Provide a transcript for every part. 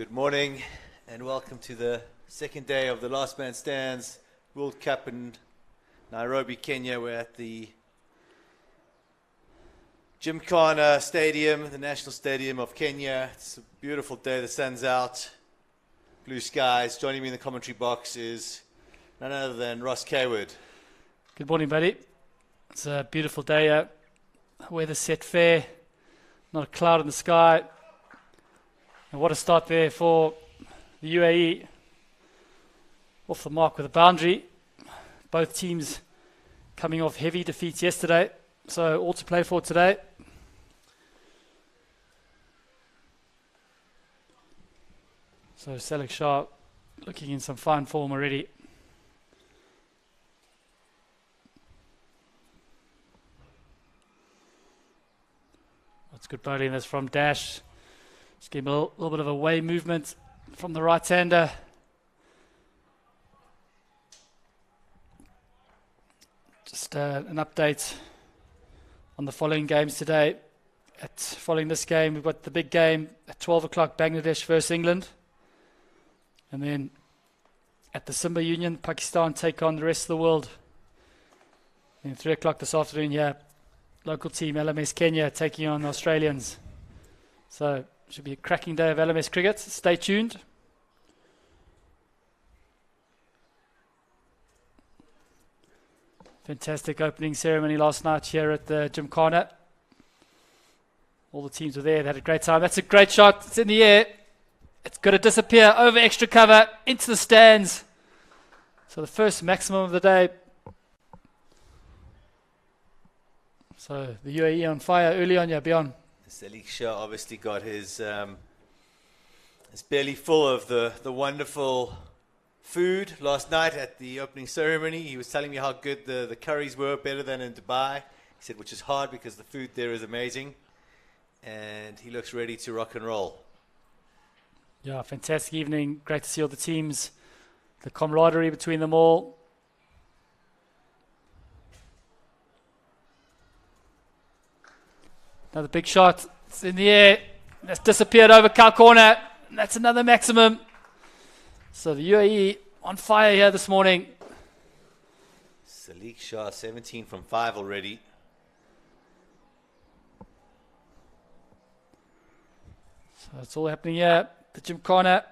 Good morning and welcome to the second day of the Last Man Stands World Cup in Nairobi, Kenya. We're at the Gymkhana Stadium, the National Stadium of Kenya. It's a beautiful day, the sun's out, blue skies. Joining me in the commentary box is none other than Ross Kaywood. Good morning, buddy. It's a beautiful day. Weather set fair, not a cloud in the sky. And what a start there for the UAE. Off the mark with a boundary. Both teams coming off heavy defeats yesterday. So all to play for today. So Salek Shah looking in some fine form already. That's good bowling. That's from Dash. Just give him a little bit of a way movement from the right-hander. Just an update on the following games today. Following this game, we've got the big game at 12 o'clock, Bangladesh versus England. And then at the Simba Union, Pakistan take on the rest of the world. Then 3 o'clock this afternoon here, local team LMS Kenya taking on the Australians. So should be a cracking day of LMS cricket. Stay tuned. Fantastic opening ceremony last night here at the Gymkhana. All the teams were there. They had a great time. That's a great shot. It's in the air. It's got to disappear over extra cover into the stands. So the first maximum of the day. So the UAE on fire early on, yeah, beyond. Salek Shah obviously got his belly full of the wonderful food last night at the opening ceremony. He was telling me how good the curries were, better than in Dubai. He said, which is hard because the food there is amazing. And he looks ready to rock and roll. Yeah, fantastic evening. Great to see all the teams, the camaraderie between them all. Another big shot. It's in the air. That's disappeared over cow corner. That's another maximum. So the UAE on fire here this morning. Salek Shah, 17 from 5 already. So that's all happening here. The Gymkhana.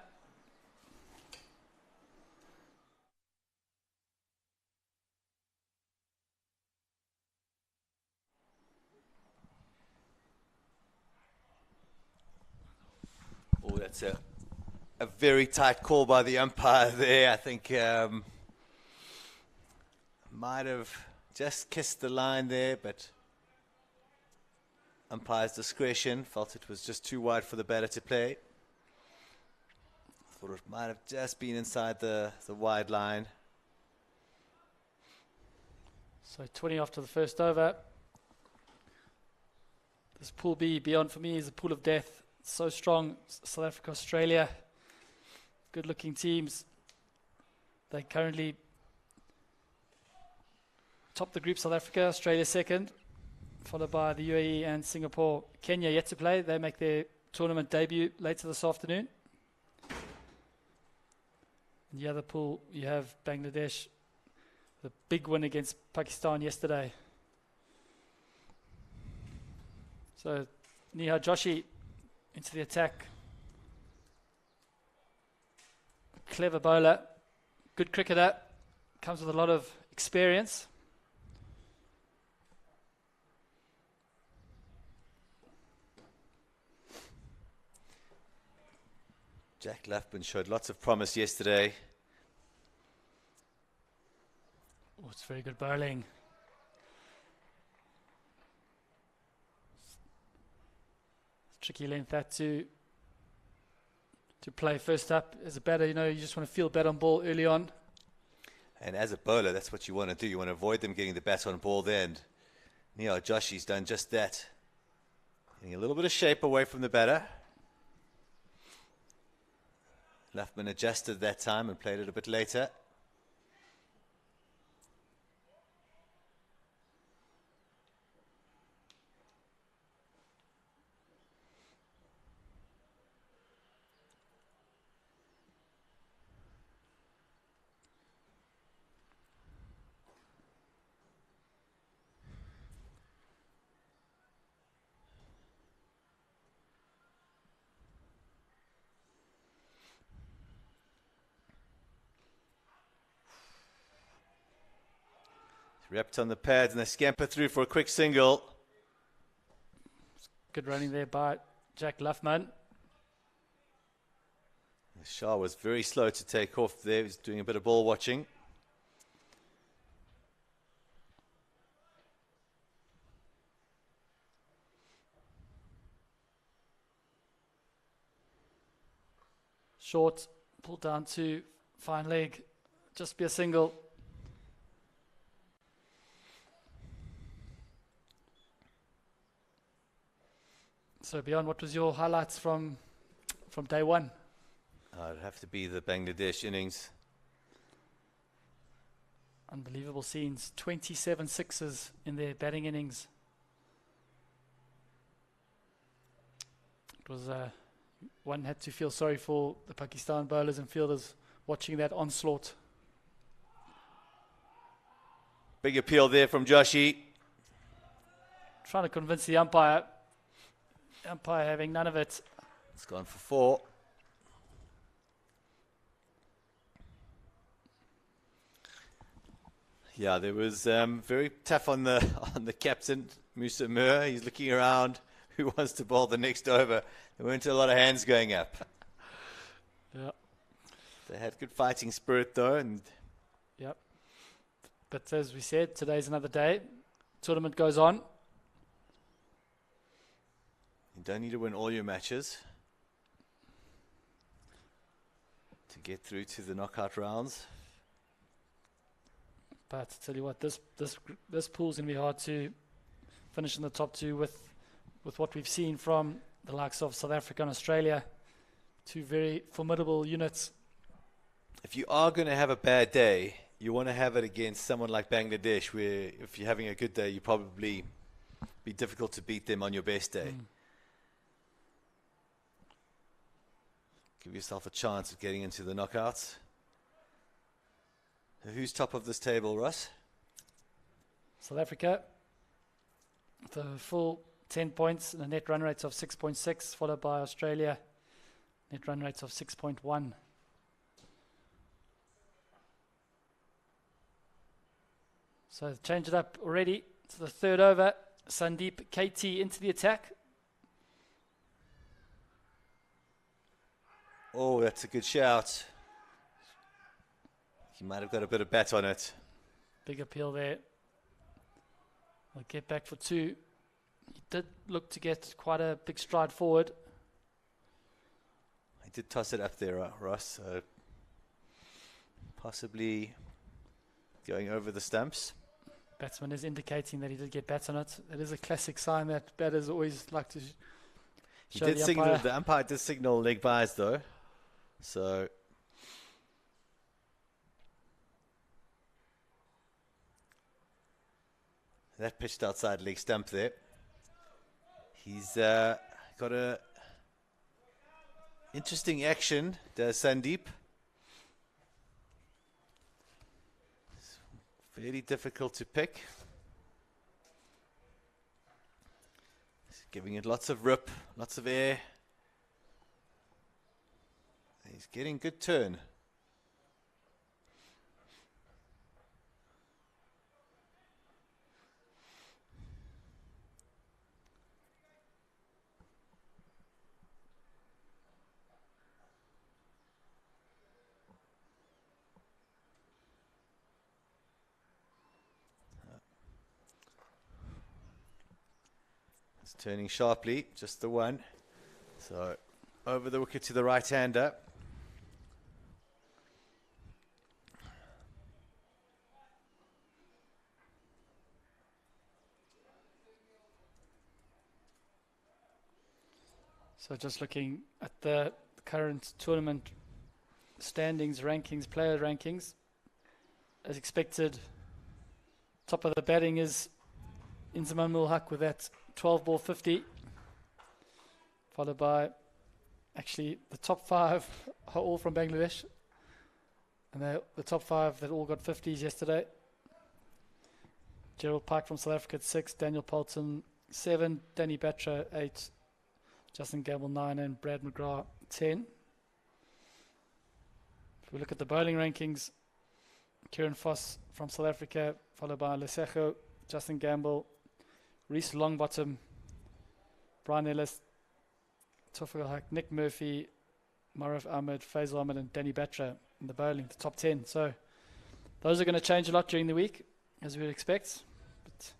Oh, that's a very tight call by the umpire there. I think might have just kissed the line there, but umpire's discretion felt it was just too wide for the batter to play. Thought it might have just been inside the wide line. So 20 after the first over. This Pool B, beyond for me, is a pool of death. So strong. South Africa, Australia, good looking teams. They currently top the group. South Africa, Australia second, followed by the UAE and Singapore. Kenya yet to play. They make their tournament debut later this afternoon. In the other pool, you have Bangladesh, the big win against Pakistan yesterday. So Nihar Joshi into the attack. Clever bowler, good cricketer, comes with a lot of experience. Jack Loughman showed lots of promise yesterday. Oh, it's very good bowling. Tricky length that to play first up. As a batter, you just want to feel bat on ball early on. And as a bowler, that's what you want to do. You want to avoid them getting the bat on ball then. Nihar Joshi's done just that. Getting a little bit of shape away from the batter. Loughman adjusted that time and played it a bit later. Wrapped on the pads and they scamper through for a quick single. Good running there by Jack Luffman. Shah was very slow to take off there. He's doing a bit of ball watching. Short, pull down to fine leg, just be a single. So Bjorn, what was your highlights from day one? It'd have to be the Bangladesh innings. Unbelievable scenes, 27 sixes in their batting innings. It was one had to feel sorry for the Pakistan bowlers and fielders watching that onslaught. Big appeal there from Joshi. Trying to convince the umpire. Umpire having none of it. It's gone for 4. Yeah, there was very tough on the captain, Musa Mir. He's looking around. Who wants to bowl the next over? There weren't a lot of hands going up. Yeah. They had good fighting spirit though, and yep. But as we said, today's another day. Tournament goes on. you don't need to win all your matches to get through to the knockout rounds. But I tell you what, this pool's going to be hard to finish in the top 2 with what we've seen from the likes of South Africa and Australia. 2 very formidable units. If you are going to have a bad day, you want to have it against someone like Bangladesh, where if you're having a good day, you probably be difficult to beat them on your best day. Give yourself a chance of getting into the knockouts. So who's top of this table, Russ? South Africa, the full 10 points and a net run rate of 6.6, followed by Australia, net run rates of 6.1. So change it up already to the third over. Sandeep KT into the attack. Oh, that's a good shout. He might have got a bit of bat on it. Big appeal there. I'll get back for 2. He did look to get quite a big stride forward. He did toss it up there, Ross. Possibly going over the stumps. Batsman is indicating that he did get bats on it. It is a classic sign that batters always like to show the umpire. The umpire did signal leg byes though. So that pitched outside leg stump there. He's got a interesting action, does Sandeep. It's very difficult to pick. He's giving it lots of rip, lots of air. He's getting good turn. It's turning sharply, just the one. So over the wicket to the right-hander. So just looking at the current tournament standings, rankings, player rankings, as expected, top of the batting is Inzamam ul Haq with that 12 ball 50, followed by actually the top 5 are all from Bangladesh, and the top 5 that all got 50s yesterday. Gerald Pike from South Africa at 6, Daniel Poulton 7, Danny Batra 8, Justin Gamble 9, and Brad McGrath 10. If we look at the bowling rankings, Kieran Foss from South Africa, followed by Lesejo, Justin Gamble, Reese Longbottom, Brian Ellis, Tofik Haq, Nick Murphy, Marif Ahmed, Faisal Ahmed, and Danny Batra in the bowling, the top 10. So those are going to change a lot during the week, as we would expect. But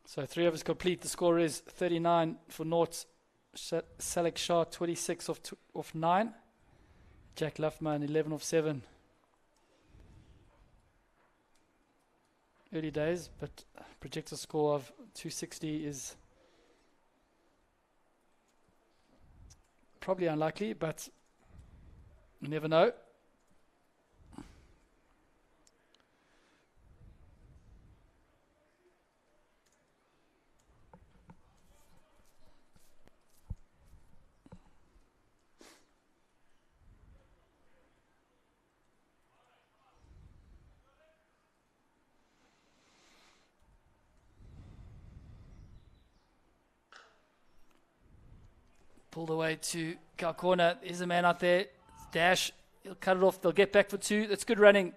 so 3 overs complete. The score is 39 for North. Salek Shah 26 off 9. Jack Luffman 11 off 7. Early days, but projected score of 260 is probably unlikely, but you never know. Pulled away to Cal corner. There's a man out there. Dash. He'll cut it off. They'll get back for 2. That's good running.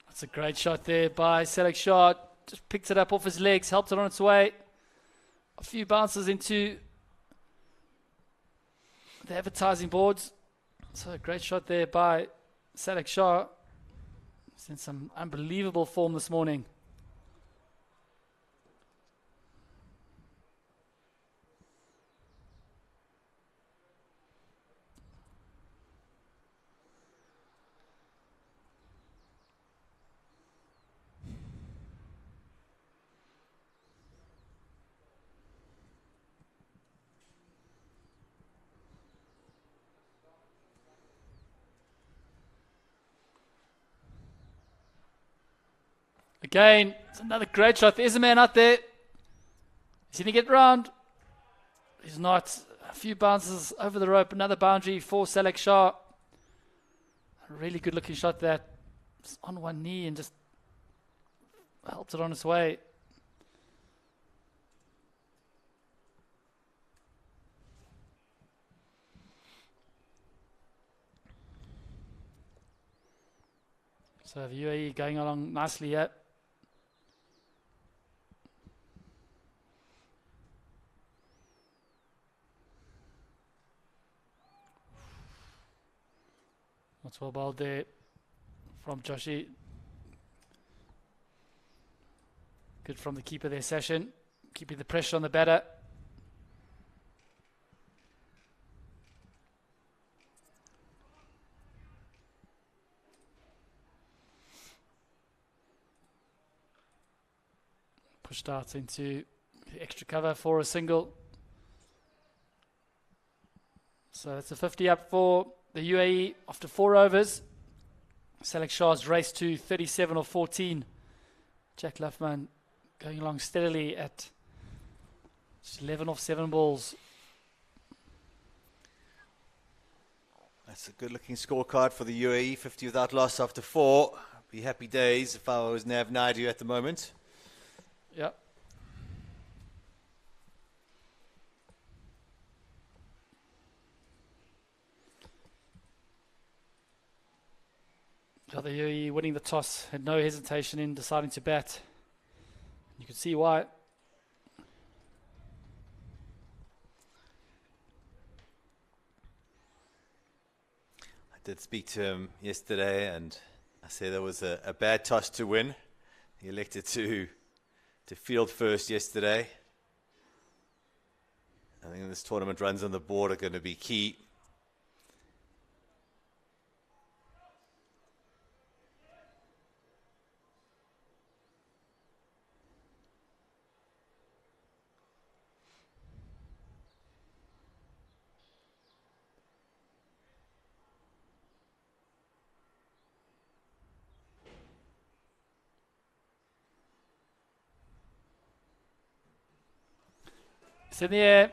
That's a great shot there by Salek Shah. Just picked it up off his legs, helped it on its way. A few bounces into the advertising boards. So a great shot there by Salek Shah. He's in some unbelievable form this morning. Again, it's another great shot. There's a man out there. He's going to get round. He's not. A few bounces over the rope. Another boundary for Salek Shah. A really good looking shot that. Just on one knee and just helped it on its way. So the UAE going along nicely yet. That's well bowled there from Joshi. Good from the keeper there, Session. Keeping the pressure on the batter. Pushed out into the extra cover for a single. So that's a 50 up for the UAE after 4 overs. Salek Shah's race to 37 or 14. Jack Luffman going along steadily at 11 off 7 balls. That's a good looking scorecard for the UAE. 50 without loss after 4. Be happy days if I was Nav Naidu at the moment. Yep. So the UAE winning the toss, had no hesitation in deciding to bat. You can see why. I did speak to him yesterday, and I said there was a bad toss to win. He elected to field first yesterday. I think this tournament runs on the board are going to be key. It's in the air.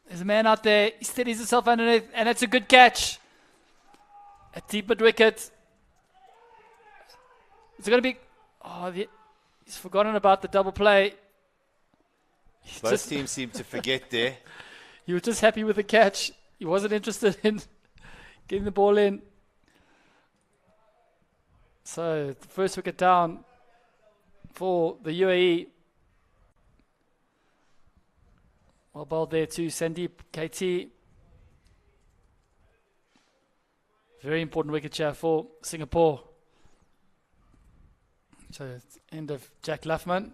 There's a man out there. He steadies himself underneath, and it's a good catch. A deep mid wicket. It's going to be... Oh, he's forgotten about the double play. Both teams seem to forget there. He was just happy with the catch. He wasn't interested in getting the ball in. So, the first wicket down for the UAE. Well bowled there to Sandeep KT. Very important wicket here for Singapore. So, it's end of Jack Luffman.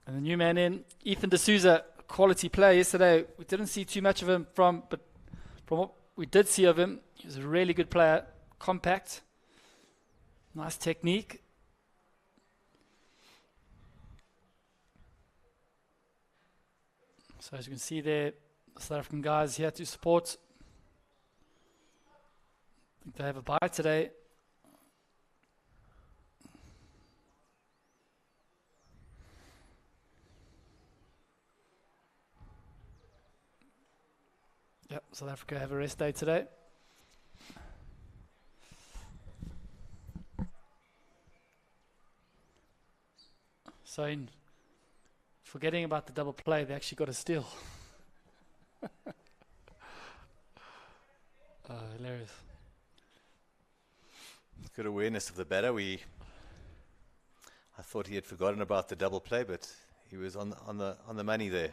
And the new man in, Ethan D'Souza, quality player yesterday. We didn't see too much of him but from what we did see of him, he was a really good player. Compact. Nice technique. So as you can see there, the South African guys here to support. I think they have a bye today. Yep, South Africa have a rest day today. So in forgetting about the double play, they actually got a steal. Hilarious. Good awareness of the batter. I thought he had forgotten about the double play, but he was on the money there.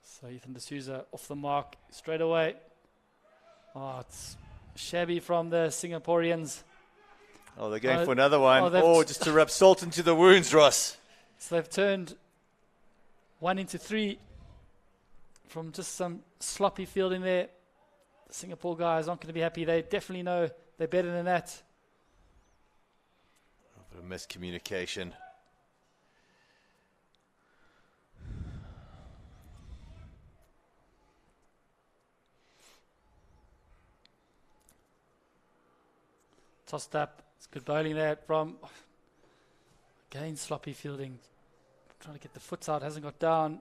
So Ethan D'Souza off the mark straight away. Oh, it's shabby from the Singaporeans. Oh, they're going for another one. Just to rub salt into the wounds, Ross. So they've turned 1 into 3 from just some sloppy fielding there. The Singapore guys aren't going to be happy. They definitely know they're better than that. A bit of miscommunication. Tossed up. It's good bowling there from, again, sloppy fielding. Trying to get the foot out, hasn't got down.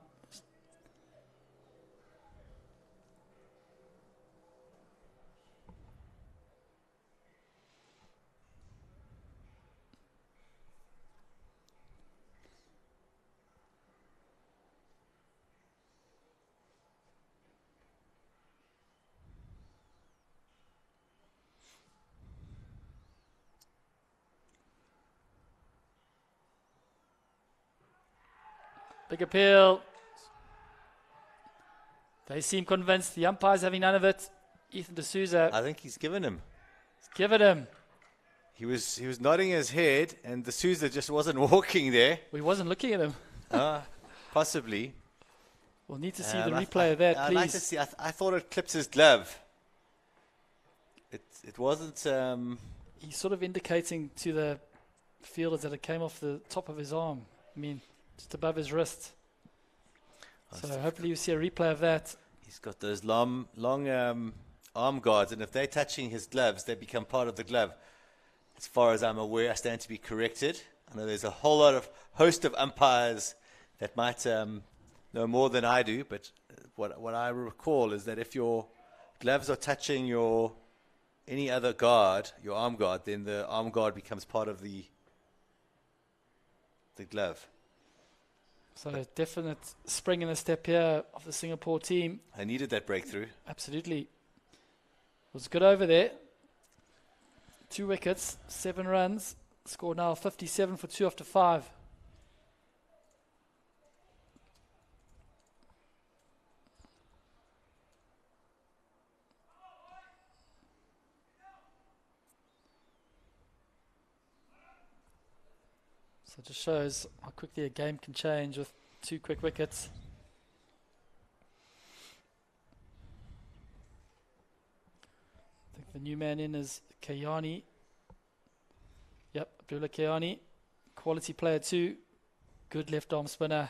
Big appeal. They seem convinced. The umpire's having none of it. Ethan D'Souza. I think he's given him. He was nodding his head, and D'Souza just wasn't walking there. He wasn't looking at him. Possibly. We'll need to see the replay of that, please. I'd like to see. I thought it clipped his glove. It wasn't. He's sort of indicating to the fielders that it came off the top of his arm. I mean, just above his wrist. So hopefully you see a replay of that. He's got those long arm guards, and if they're touching his gloves, they become part of the glove. As far as I'm aware, I stand to be corrected. I know there's a host of umpires that might know more than I do, but what I recall is that if your gloves are touching any other guard, your arm guard, then the arm guard becomes part of the glove. So a definite spring in the step here of the Singapore team. I needed that breakthrough. Absolutely. It was good over there. 2 wickets, 7 runs. Score now 57 for 2 after 5. So it just shows how quickly a game can change with 2 quick wickets. I think the new man in is Kayani. Yep, Abdullah Kayani. Quality player too. Good left arm spinner.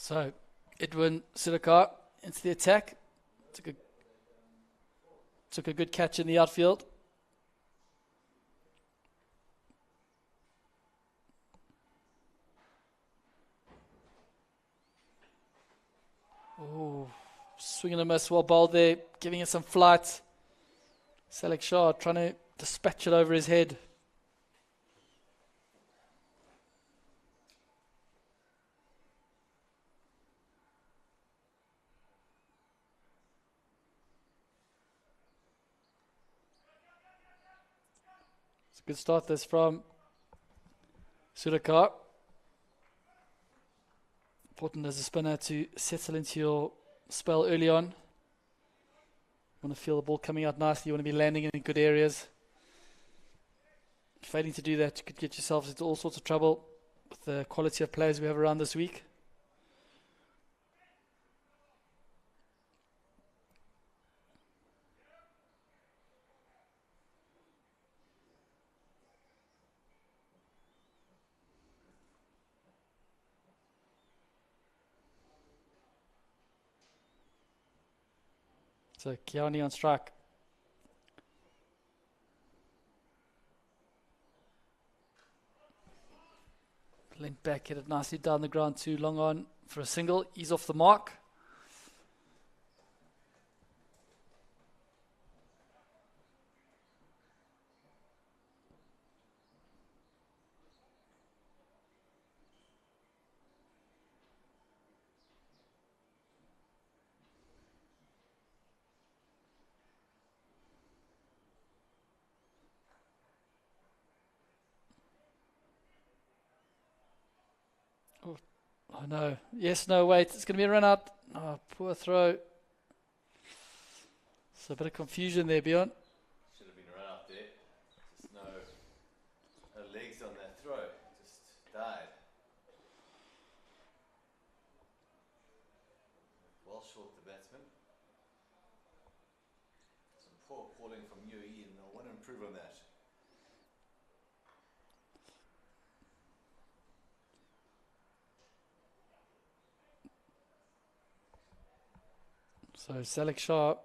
So, Edwin Sudakar into the attack. Took a good catch in the outfield. Oh, swing and a miss, well bowled there, giving it some flight. Salek Shah trying to dispatch it over his head. It's a good start this from Sudakar. Important as a spinner to settle into your spell early on. You want to feel the ball coming out nicely. You want to be landing in good areas. Failing to do that, you could get yourselves into all sorts of trouble with the quality of players we have around this week. So Kiani on strike. Lent back, hit it nicely down the ground too long on for a single. He's off the mark. Oh no. Yes, no, wait. It's going to be a run out. Oh, poor throw. So a bit of confusion there, Bjorn. Should have been a run out there. Just no legs on that throw. Just died. Well short the batsman. Some poor calling from UAE and they'll want to improve on that. So Salek Shah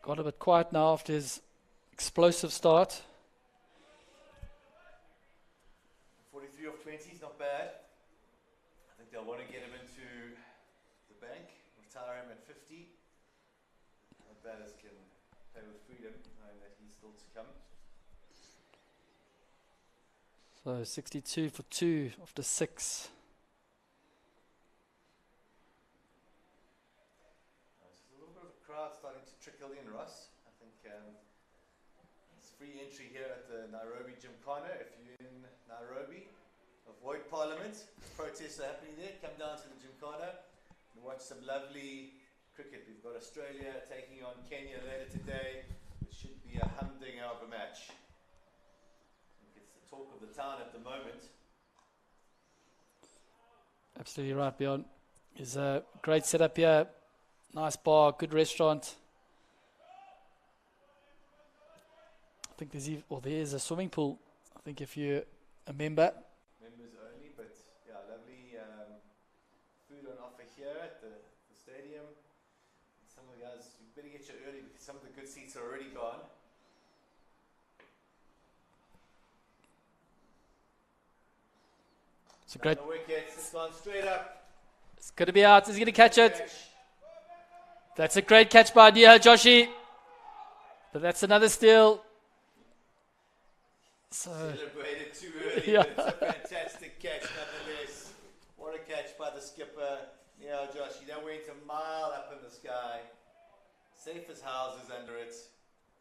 got a bit quiet now after his explosive start. 43 off 20 is not bad. I think they'll want to get him into the bank, retire him at 50. Not batters can play with freedom, knowing that he's still to come. So 62 for 2 after 6. Crowd starting to trickle in, Ross. I think it's free entry here at the Nairobi Gymkhana. If you're in Nairobi, avoid Parliament. Protests are happening there. Come down to the Gymkhana and watch some lovely cricket. We've got Australia taking on Kenya later today. It should be a humdinger of a match. I think it's the talk of the town at the moment. Absolutely right, Bjorn. There's a great setup here. Nice bar, good restaurant. I think there is a swimming pool. I think if you're a member. Members only, but yeah, lovely food on offer here at the stadium. Some of the guys, you better get here early because some of the good seats are already gone. It's a great. The wickets, it's gone straight up. It's going to be out. He's going to catch it. That's a great catch by Nia Joshi. But that's another steal. So, celebrated too early, yeah. But it's a fantastic catch nonetheless. What a catch by the skipper. Nia Joshi. That went a mile up in the sky. Safe as houses under it.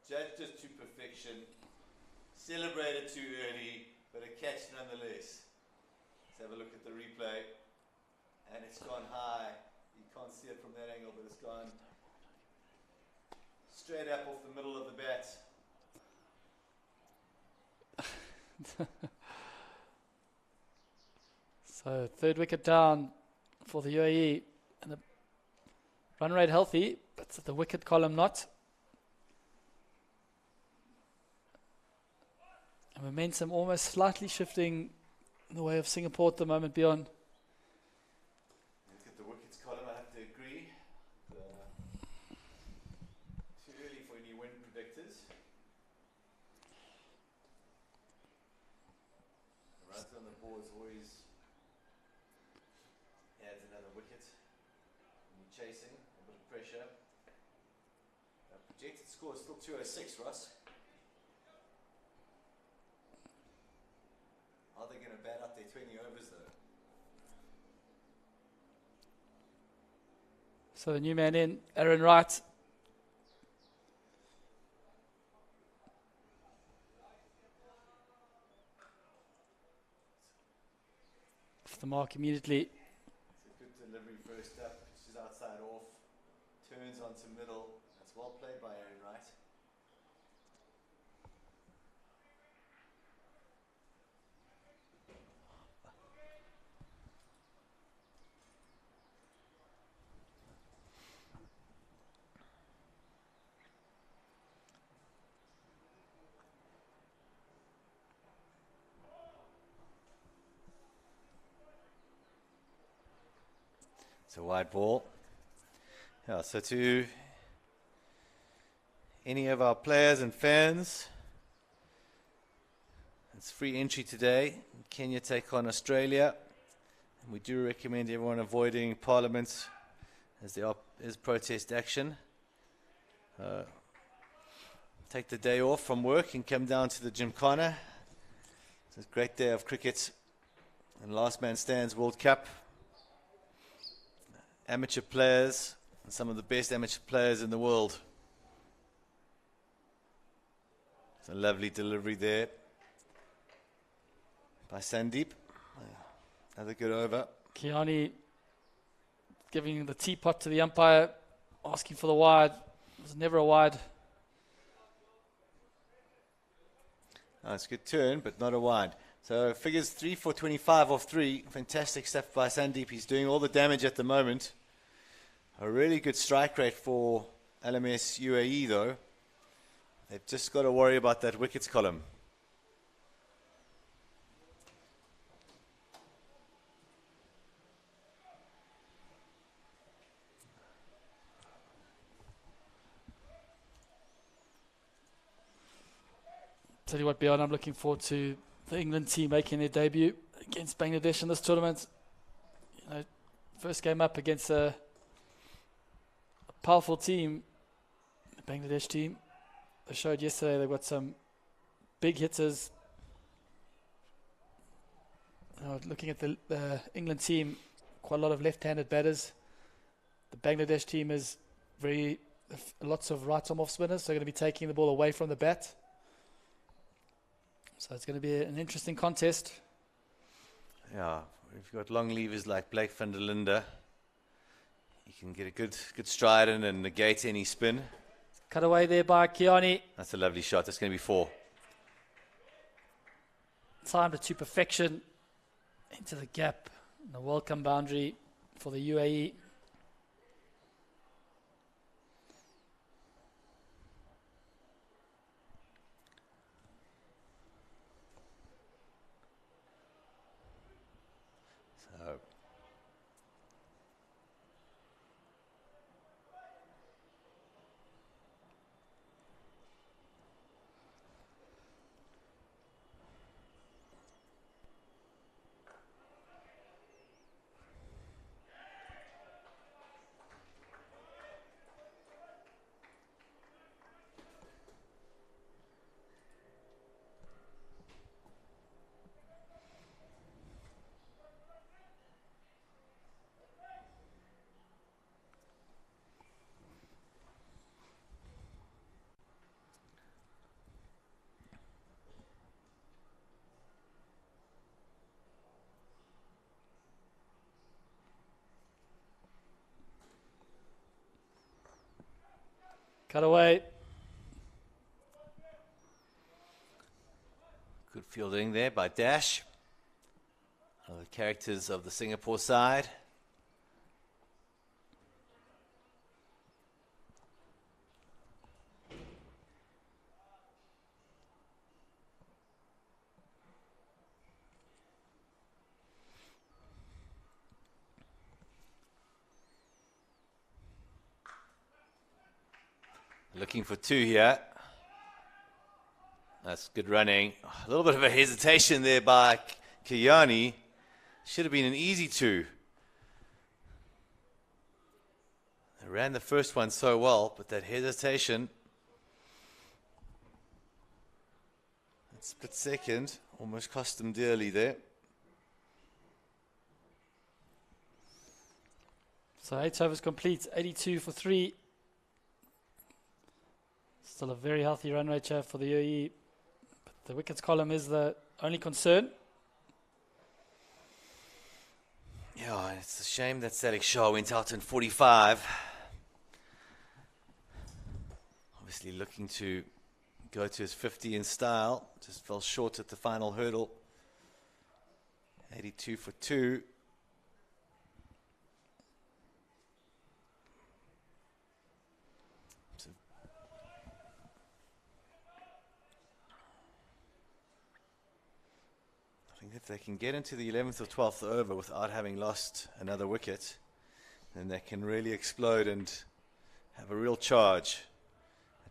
Judged it to perfection. Celebrated too early, but a catch nonetheless. Let's have a look at the replay. And it's gone high. You can't see it from that angle, but it's gone straight up off the middle of the bat. So third wicket down for the UAE. And the run rate healthy, but the wicket column not. And momentum almost slightly shifting in the way of Singapore at the moment, beyond. Look at the wickets chasing, a bit of pressure. The projected score is still 206, Ross. Are they going to bat out their 20 overs though? So the new man in, Aaron Wright. Off the mark immediately. It's a good delivery first up. She's outside off. Turns onto middle. That's well played by Aaron Wright. It's a wide ball. Yeah, so to any of our players and fans, it's free entry today. Kenya take on Australia. And we do recommend everyone avoiding Parliament as there is protest action. Take the day off from work and come down to the Gymkhana. It's a great day of cricket and Last Man Stands World Cup. Amateur players, and some of the best amateur players in the world. It's a lovely delivery there by Sandeep. Another good over. Kiani giving the teapot to the umpire, asking for the wide. It was never a wide. Oh, it's a good turn, but not a wide. So figures 3 for 25 off 3. Fantastic stuff by Sandeep. He's doing all the damage at the moment. A really good strike rate for LMS UAE though. They've just got to worry about that wickets column. Tell you what, Bjorn, I'm looking forward to the England team making their debut against Bangladesh in this tournament. You know, first game up against a powerful team, the Bangladesh team. They showed yesterday they've got some big hitters. Looking at the England team, quite a lot of left-handed batters. The Bangladesh team is lots of right-arm off spinners, so they're going to be taking the ball away from the bat. So it's going to be an interesting contest. Yeah, we've got long levers like Blake van der Linde. He can get a good stride in and negate any spin. Cut away there by Kiani. That's a lovely shot. That's going to be 4. Timed it to perfection into the gap. The welcome boundary for the UAE. Cut away. Good fielding there by Dash. The characters of the Singapore side. Looking for 2 here. That's good running. A little bit of a hesitation there by Kiani. Should have been an easy 2. ran the first one so well, but that hesitation, that split second, almost cost them dearly there. So 8 overs complete, 82 for 3. Still a very healthy run rate here for the UAE. But the wickets column is the only concern. Yeah, it's a shame that Sadiq Shah went out in 45. Obviously looking to go to his 50 in style. Just fell short at the final hurdle. 82 for 2. If they can get into the 11th or 12th over without having lost another wicket, then they can really explode and have a real charge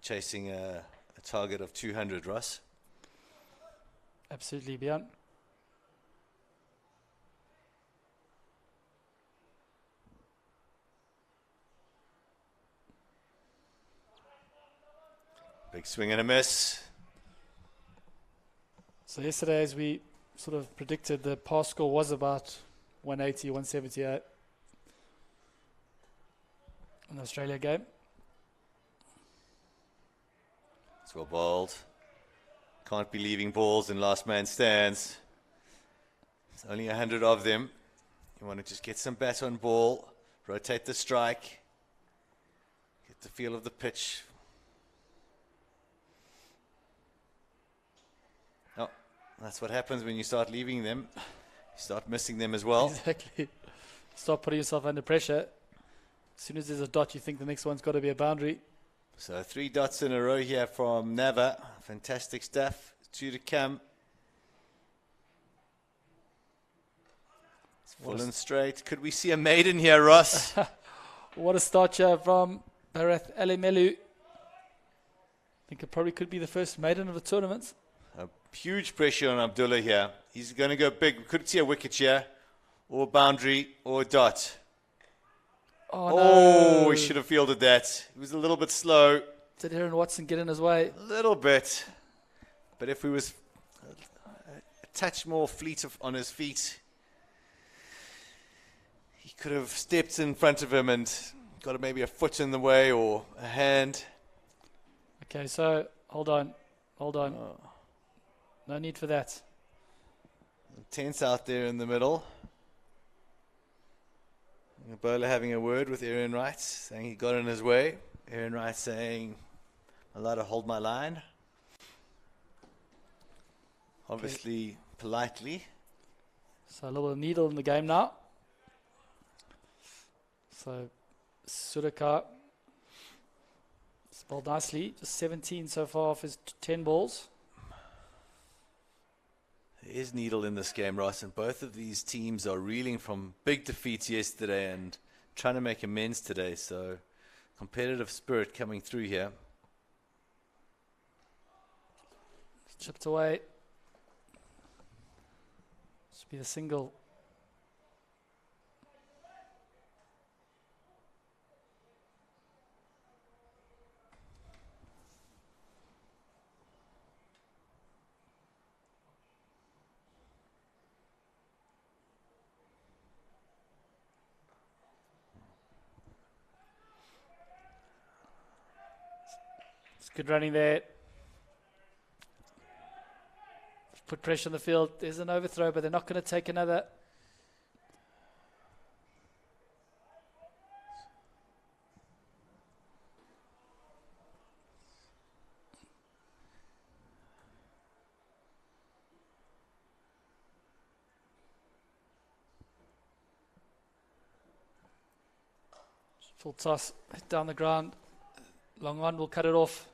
chasing a target of 200, Ross. Absolutely, Björn. Big swing and a miss. So yesterday, as we sort of predicted, the pass score was about 180, 178 in the Australia game. It's well bowled. Can't be leaving balls in last man stands. There's only 100 of them. You want to just get some bat on ball, rotate the strike, get the feel of the pitch. Oh, that's what happens when you start leaving them. You start missing them as well. Exactly. Start putting yourself under pressure. As soon as there's a dot, you think the next one's got to be a boundary. So 3 dots in a row here from Nava. Fantastic stuff. 2 to come. It's full and straight. Could we see a maiden here, Ross? What a start here from Barath Alimelu. I think it probably could be the first maiden of the tournament. A huge pressure on Abdullah here. He's going to go big. We could see a wicket here, or a boundary, or a dot. Oh, no. He should have fielded that. He was a little bit slow. Did Aaron Watson get in his way? A little bit. But if he was a touch more fleet on his feet, he could have stepped in front of him and got maybe a foot in the way or a hand. Okay, so hold on. No need for that. Tense out there in the middle. The bowler having a word with Aaron Wright, saying he got in his way. Aaron Wright saying, I'm allowed to hold my line. Obviously, politely. So a little needle in the game now. So Sudhakar bowled nicely. Just 17 so far off his 10 balls. There is needle in this game, Ross, and both of these teams are reeling from big defeats yesterday and trying to make amends today. So competitive spirit coming through here. Chipped away. Should be the single. It's good running there. Put pressure on the field. There's an overthrow, but they're not going to take another. Full toss, hit down the ground. Long on will cut it off.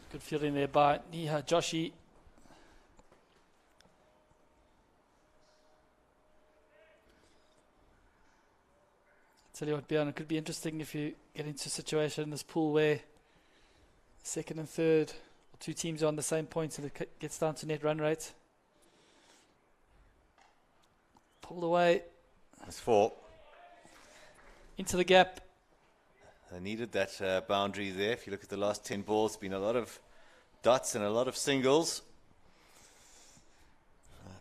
Good fielding there by Niha Joshi. Tell you what, Björn, it could be interesting if you get into a situation in this pool where second and third, or 2 teams are on the same points and it gets down to net run rate. Pulled away. That's 4. Into the gap. They needed that boundary there. If you look at the last 10 balls, it's been a lot of dots and a lot of singles.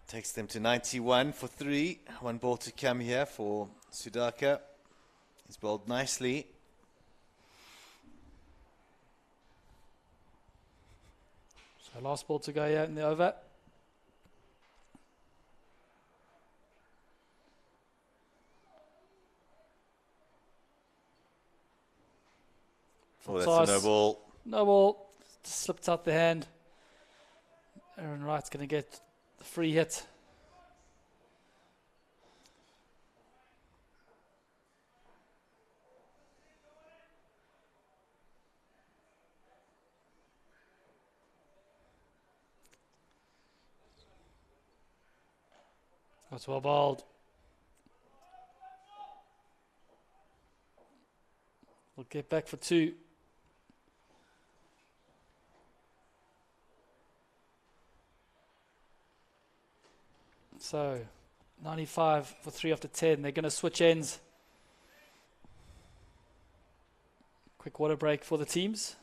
Takes them to 91 for 3. 1 ball to come here for Sudaka. He's bowled nicely. So last ball to go here in the over. Oh, that's a no ball. No ball. Just slipped out the hand. Aaron Wright's going to get the free hit. That's well bowled. We'll get back for 2. So, 95 for 3 after 10. They're going to switch ends. Quick water break for the teams.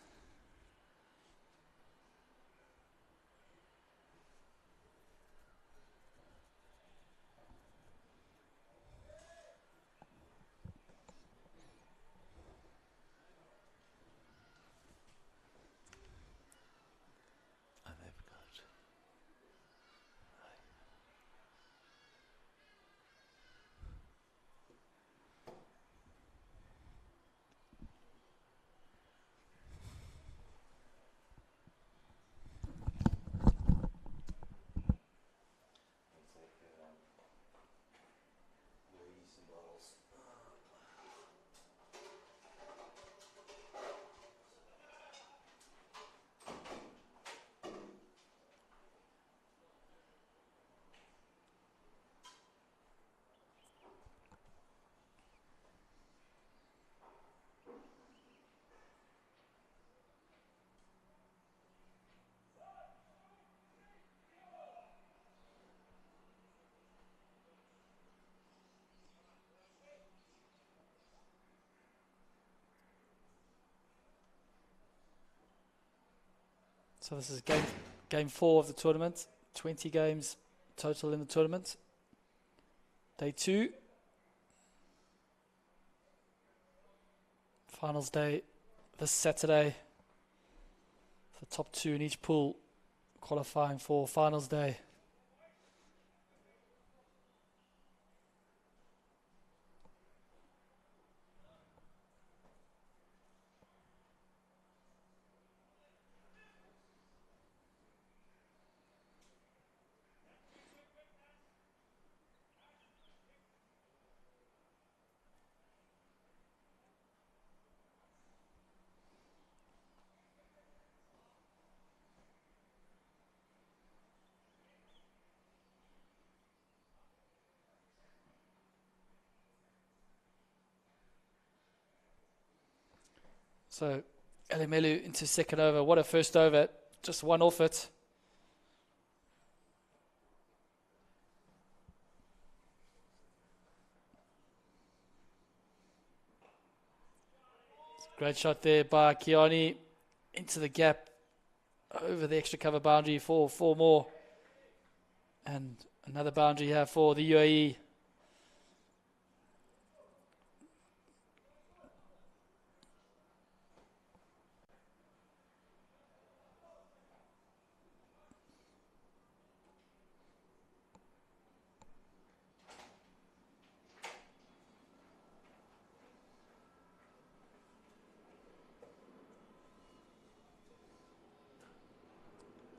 So this is game 4 of the tournament. 20 games total in the tournament. Day 2. Finals day this Saturday. The top 2 in each pool qualifying for finals day. So Elimelu into second over. What a first over. Just one off it. Great shot there by Kiani. Into the gap. Over the extra cover boundary for 4 more. And another boundary here for the UAE.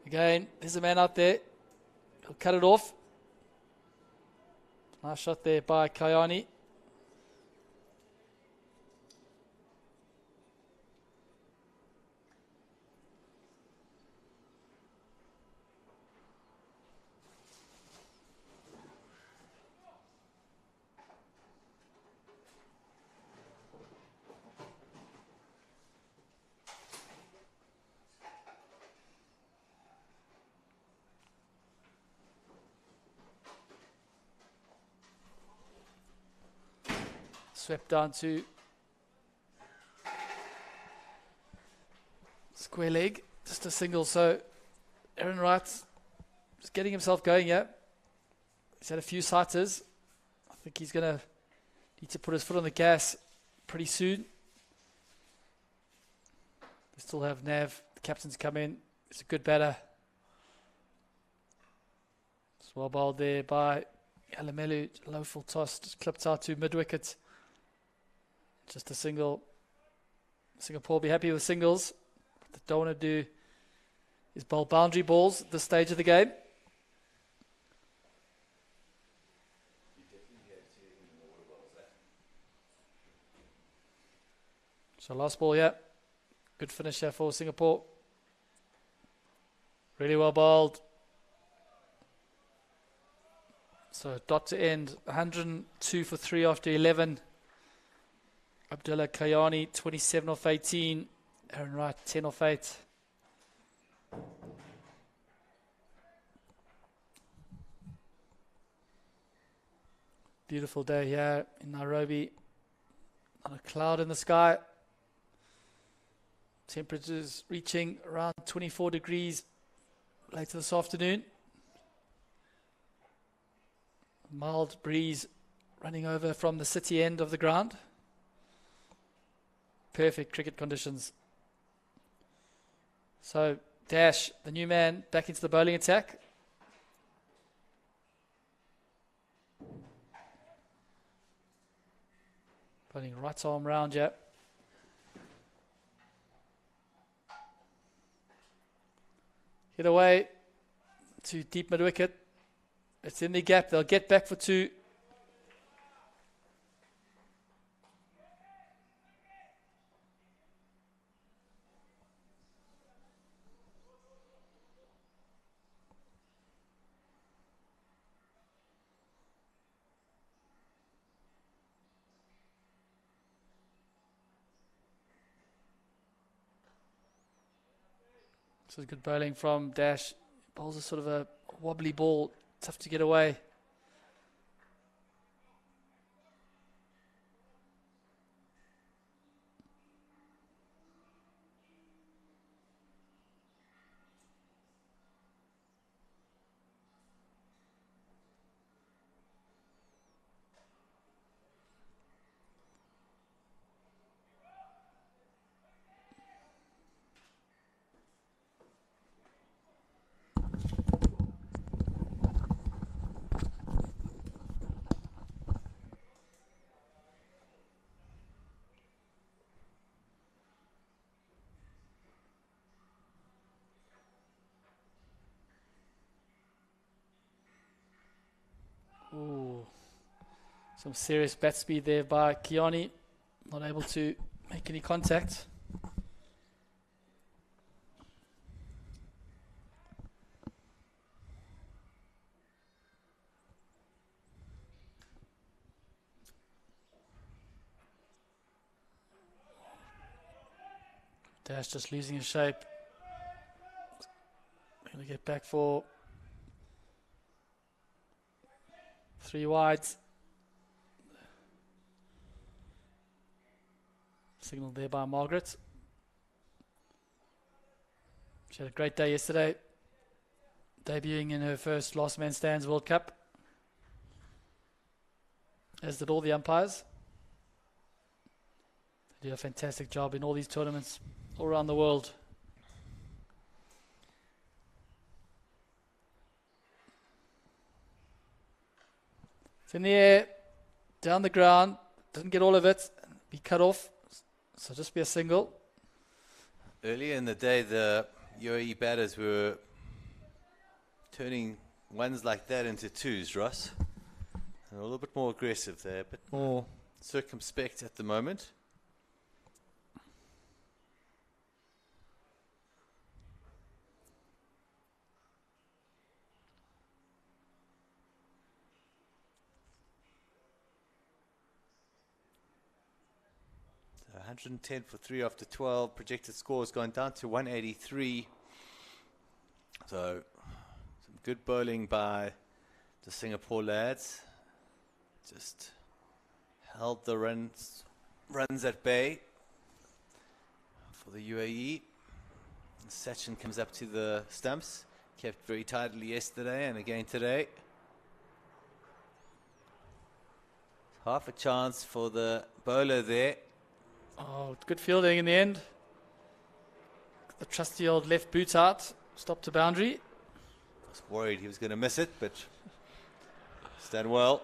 Again, there's a man out there. He'll cut it off. Nice shot there by Kayani. Swept down to square leg. Just a single. So Aaron Wright just getting himself going, yeah. He's had a few sighters. I think he's going to need to put his foot on the gas pretty soon. They still have Nav, the captain's come in. It's a good batter. It's well bowled there by Alamelu. Low full toss, just clipped out to mid-wicket. Just a single. Singapore will be happy with singles. What they don't want to do is bowl boundary balls at this stage of the game. So last ball, yeah. Good finish there for Singapore. Really well bowled. So dot to end. 102 for 3 after 11. Abdullah Kayani, 27 off 18. Aaron Wright, 10 off 8. Beautiful day here in Nairobi. Not a cloud in the sky. Temperatures reaching around 24 degrees later this afternoon. Mild breeze running over from the city end of the ground. Perfect cricket conditions. So Dash, the new man, back into the bowling attack. Bowling right arm round, yeah. Hit away to deep mid wicket. It's in the gap. They'll get back for 2. This is good bowling from Dash. Bowls a sort of a wobbly ball, tough to get away. Ooh, some serious bat speed there by Kiani. Not able to make any contact. Dash just losing his shape. Going to get back for 3 wides. Signal there by Margaret. She had a great day yesterday, debuting in her first Last Man Stands World Cup, as did all the umpires. They do a fantastic job in all these tournaments all around the world. It's in the air, down the ground, didn't get all of it, be cut off, so just be a single. Earlier in the day, the UAE batters were turning ones like that into 2s, Ross. And a little bit more aggressive there, a bit more circumspect at the moment. So 110 for 3 after 12. Projected score has gone down to 183. So some good bowling by the Singapore lads. Just held the runs at bay for the UAE. Sachin comes up to the stumps, kept very tightly yesterday and again today. Half a chance for the bowler there. Oh, good fielding in the end. The trusty old left boot out, stopped a boundary. I was worried he was going to miss it, but it's done well.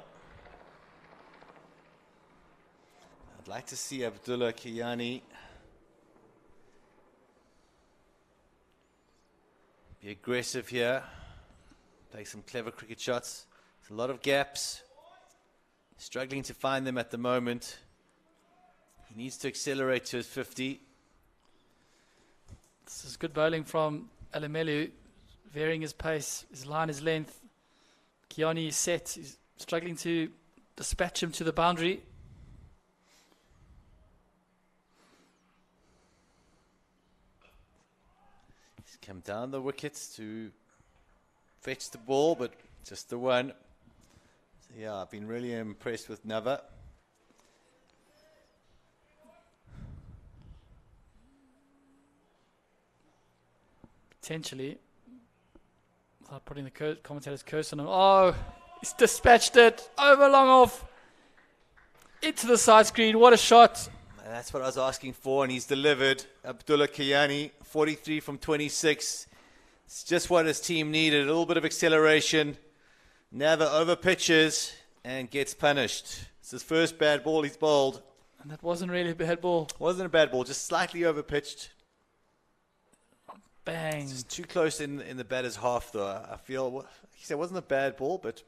I'd like to see Abdullah Kiyani be aggressive here, play some clever cricket shots. There's a lot of gaps, struggling to find them at the moment. He needs to accelerate to his 50. This is good bowling from LMS, varying his pace, his line, his length. Kiani is set, he's struggling to dispatch him to the boundary. He's come down the wickets to fetch the ball, but just the one. So yeah, I've been really impressed with Nava. Potentially, without putting the commentator's curse on him. Oh, he's dispatched it over long off into the side screen. What a shot! And that's what I was asking for, and he's delivered. Abdullah Kiyani, 43 from 26. It's just what his team needed. A little bit of acceleration. Never over pitches and gets punished. It's his first bad ball he's bowled. And that wasn't really a bad ball. Wasn't a bad ball, just slightly over pitched. Bang. It's too close in the batter's half, though. I feel, he said it wasn't a bad ball, but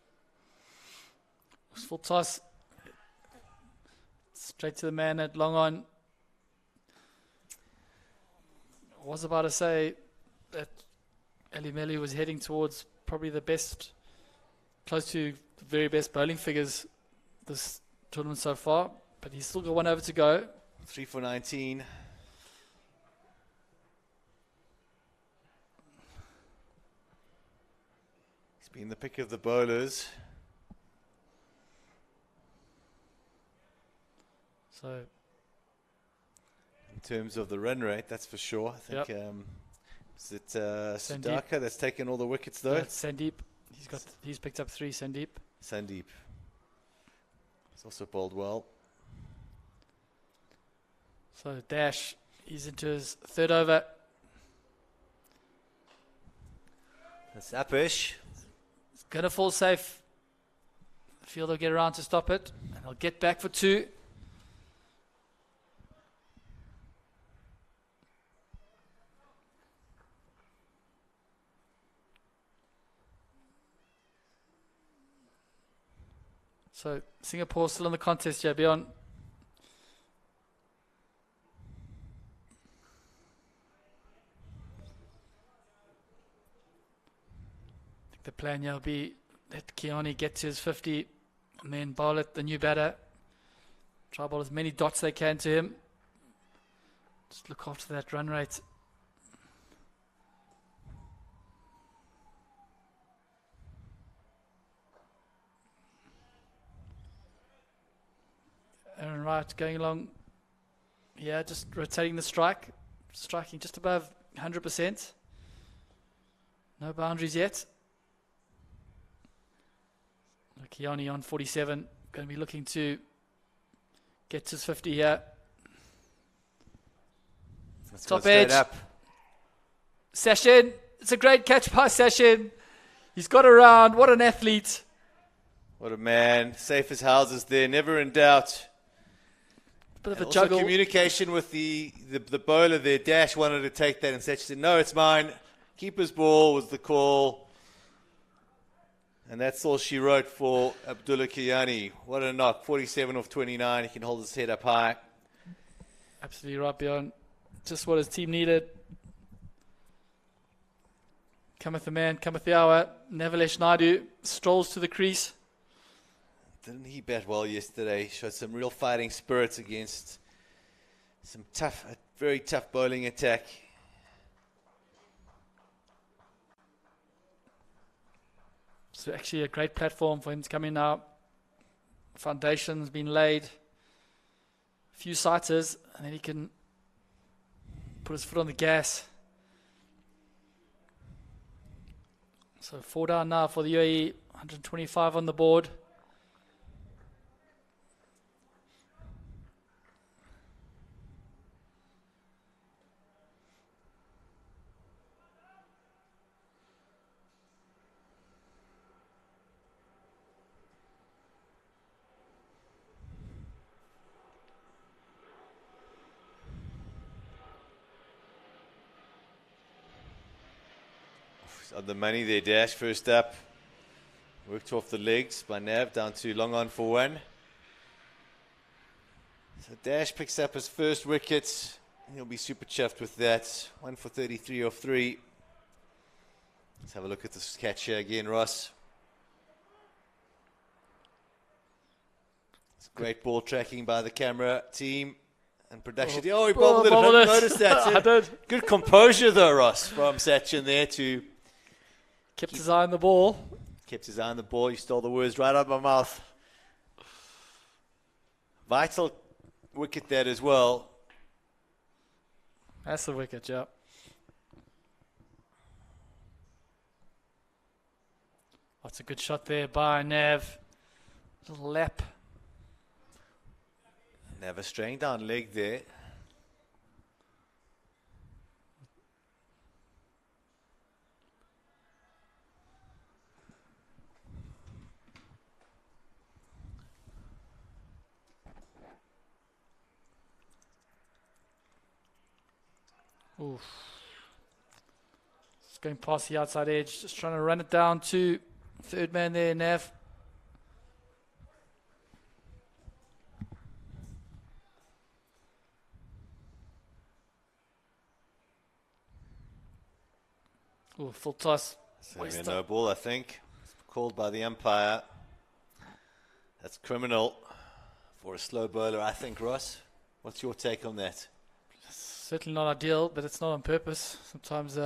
It was full toss. Straight to the man at long on. I was about to say that Ali Meli was heading towards probably the best, close to the very best bowling figures this tournament so far, but he's still got one over to go. 3 for 19. He's been the pick of the bowlers. So In terms of the run rate, that's for sure. I think, is it Sudhakar that's taken all the wickets, though? that's Sandeep. He's picked up 3, Sandeep. Sandeep. He's also bowled well. So Dash, he's into his third over. That's Apish. It's going to fall safe. The field will get around to stop it, and they'll get back for 2. So Singapore still in the contest here, Bjorn. I think the plan here will be let Kiani get to his 50 and then bowl at the new batter. Try bowl as many dots they can to him. Just look after that run rate. Aaron Wright going along, just rotating the strike, striking just above 100%. No boundaries yet. Kiani on 47, going to be looking to get to his 50 here. Let's Top go straight edge. up. Session, it's a great catch by Session. He's got around, what an athlete. What a man. Safe as houses there, never in doubt. Bit of And a also juggle. communication with the bowler there. Dash wanted to take that and said, no, it's mine. Keeper's ball was the call. And that's all she wrote for Abdullah Kiyani. What a knock. 47 off 29. He can hold his head up high. Absolutely right, Bjorn. Just what his team needed. Cometh the man, cometh the hour. Navalesh Naidu strolls to the crease. Didn't he bat well yesterday? Showed some real fighting spirits against some tough, a very tough bowling attack. So actually a great platform for him to come in now. Foundation's been laid. few sighters, and then he can put his foot on the gas. So 4 down now for the UAE, 125 on the board. On the money there, Dash first up. Worked off the legs by Nav down to long on for one. So Dash picks up his first wicket. He'll be super chuffed with that. 1 for 33 off 3. Let's have a look at this catch here again, Ross. It's great ball tracking by the camera team and production. Oh, he bobbled it. I didn't notice that. I did. Good composure though, Ross, from Sachin there to... Kept his eye on the ball. Kept his eye on the ball. You stole the words right out of my mouth. Vital wicket that as well. That's the wicket, yeah. That's a good shot there by Nav. Little lap. Never straying down leg there. Oof. Just going past the outside edge, just trying to run it down to third man there, Nav. Ooh, full toss. So a no ball, I think. It's called by the umpire. That's criminal for a slow bowler, I think, Ross. What's your take on that? Certainly not ideal, but it's not on purpose. Sometimes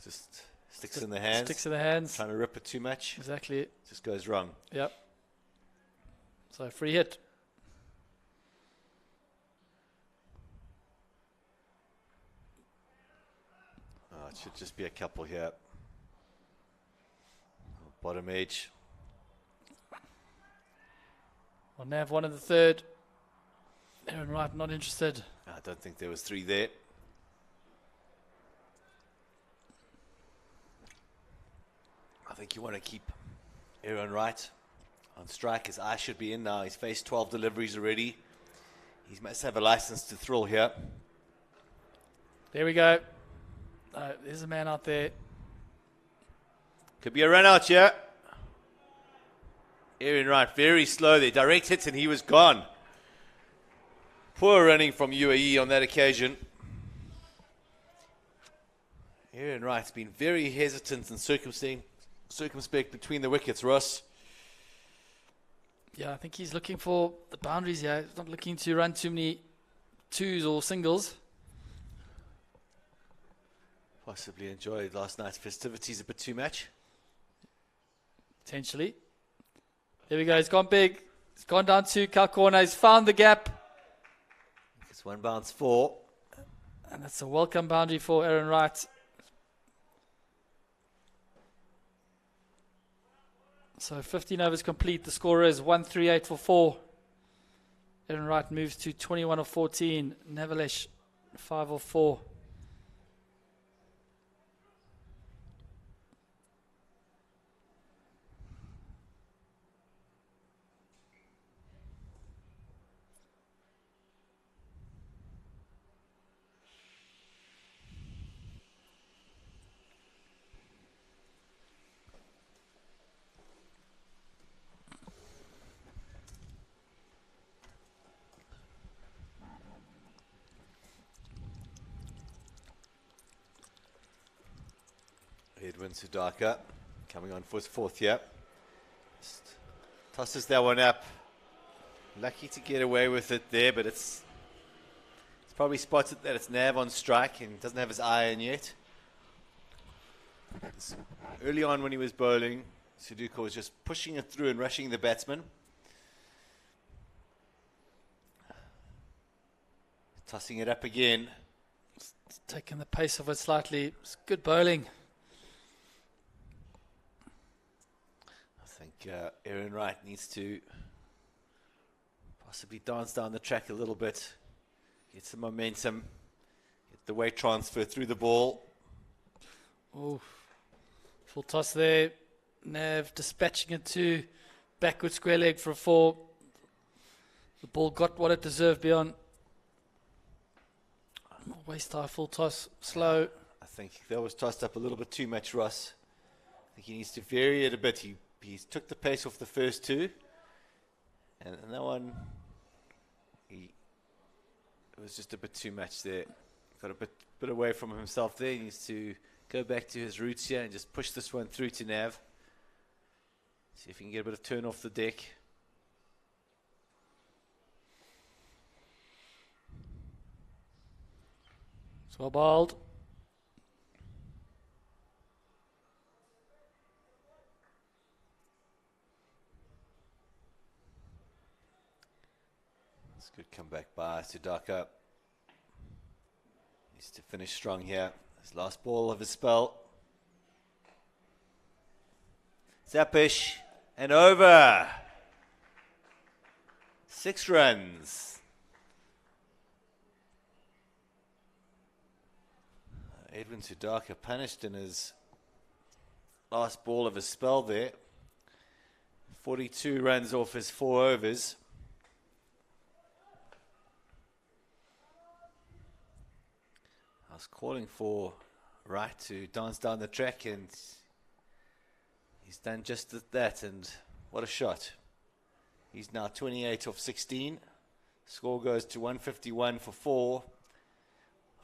just sticks in the hands. Sticks in the hands. Trying to rip it too much. Exactly. Just goes wrong. Yep. So free hit. Oh, it should just be a couple here. Bottom edge. Well, Nav one in the third. Aaron Wright not interested. I don't think there was 3 there. I think you want to keep Aaron Wright on strike. His eye should be in now. He's faced 12 deliveries already. He must have a license to thrill here. There we go. There's a man out there. Could be a run out here. Aaron Wright very slow there. Direct hits and he was gone. Poor running from UAE on that occasion. Aaron Wright's been very hesitant and circumspect between the wickets, Ross. Yeah, I think he's looking for the boundaries here. He's not looking to run too many twos or singles. Possibly enjoyed last night's festivities a bit too much. Potentially. There we go. He's gone big. He's gone down to Cal corner. He's found the gap. It's 1 bounce 4. And that's a welcome boundary for Aaron Wright. So 15 overs complete. The score is 138 for 4. Aaron Wright moves to 21 of 14. Navalesh 5 of 4. Edwin Sudaka coming on for his 4th here. Just tosses that one up. Lucky to get away with it there, but it's probably spotted that it's Nav on strike and doesn't have his eye in yet. Early on when he was bowling, Suduka was just pushing it through and rushing the batsman. Tossing it up again. It's taking the pace of it slightly. It's good bowling. I think Aaron Wright needs to possibly dance down the track a little bit, get some momentum, get the weight transfer through the ball. Oh, full toss there. Nav dispatching it to backward square leg for a 4. The ball got what it deserved beyond. Waist high, full toss, slow. I think that was tossed up a little bit too much, Ross. I think he needs to vary it a bit. He took the pace off the first 2. And that one, it was just a bit too much there. Got a bit away from himself there. He needs to go back to his roots here and just push this one through to Nav. See if he can get a bit of turn off the deck. It's well bowled. It's a good comeback by Sudaka. Needs to finish strong here. His last ball of his spell. Zapish and over. 6 runs. Edwin Sudaka punished in his last ball of his spell there. 42 runs off his 4 overs. I was calling for Wright to dance down the track, and he's done just that, and what a shot. He's now 28 off 16. Score goes to 151 for 4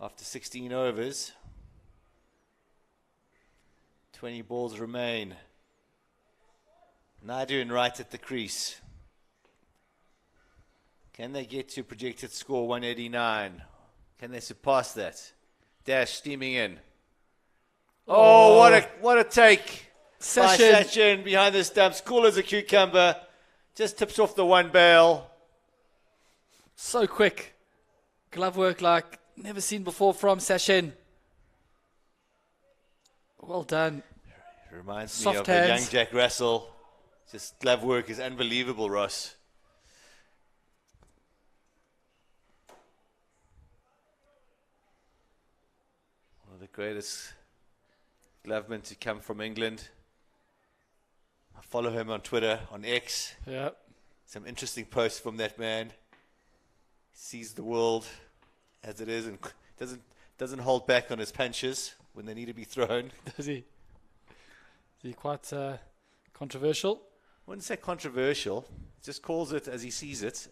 after 16 overs. 20 balls remain. Naidu and Wright at the crease. Can they get to projected score 189? Can they surpass that? Dash steaming in. Oh, what a take. Sachin behind the stumps, cool as a cucumber. Just tips off the 1 bail. So quick. Glove work like never seen before from Sachin. Well done. Reminds Soft me of hands. the young Jack Russell. Just glove work is unbelievable, Ross. One of the greatest glovemen to come from England. I follow him on Twitter, on X. Yeah. Some interesting posts from that man. He sees the world as it is and doesn't hold back on his punches when they need to be thrown. Does he? Is he quite controversial? I wouldn't say controversial. Just calls it as he sees it.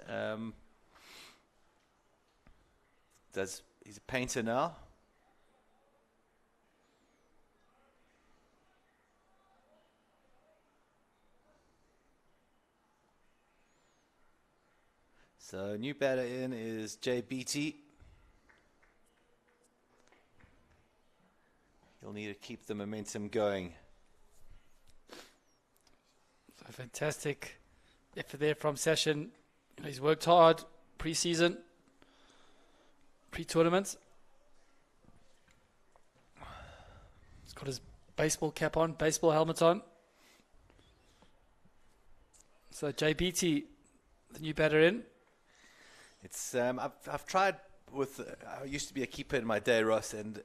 He's a painter now. So new batter in is Jay Beattie. He'll need to keep the momentum going. So fantastic effort there from Sachin. He's worked hard pre-season, pre-tournament. He's got his baseball cap on, baseball helmet on. So JBT, the new batter in. It's I've tried with. I used to be a keeper in my day, Ross, and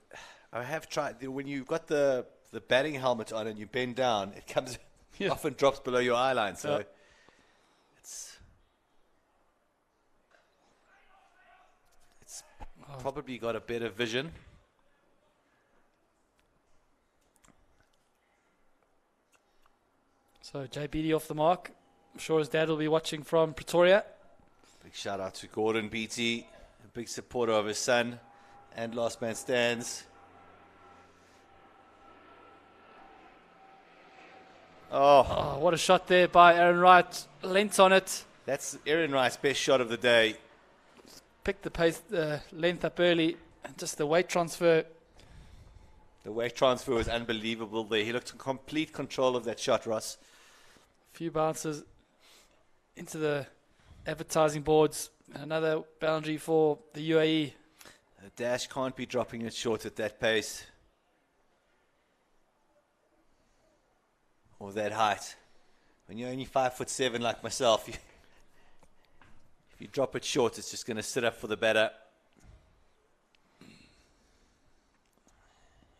I have tried. When you've got the batting helmet on and you bend down, it comes often drops below your eye line. So it's probably got a better vision. So JBD off the mark. I'm sure his dad will be watching from Pretoria. Big shout out to Gordon Beattie, a big supporter of his son, and last man stands. Oh, what a shot there by Aaron Wright. Length on it. That's Aaron Wright's best shot of the day. Picked the pace, length up early, and just the weight transfer. The weight transfer was unbelievable there. He looked in complete control of that shot, Ross. A few bounces into the advertising boards. Another boundary for the UAE. The dash can't be dropping it short at that pace. Or that height. When you're only 5'7" like myself, if you drop it short, it's just going to sit up for the batter.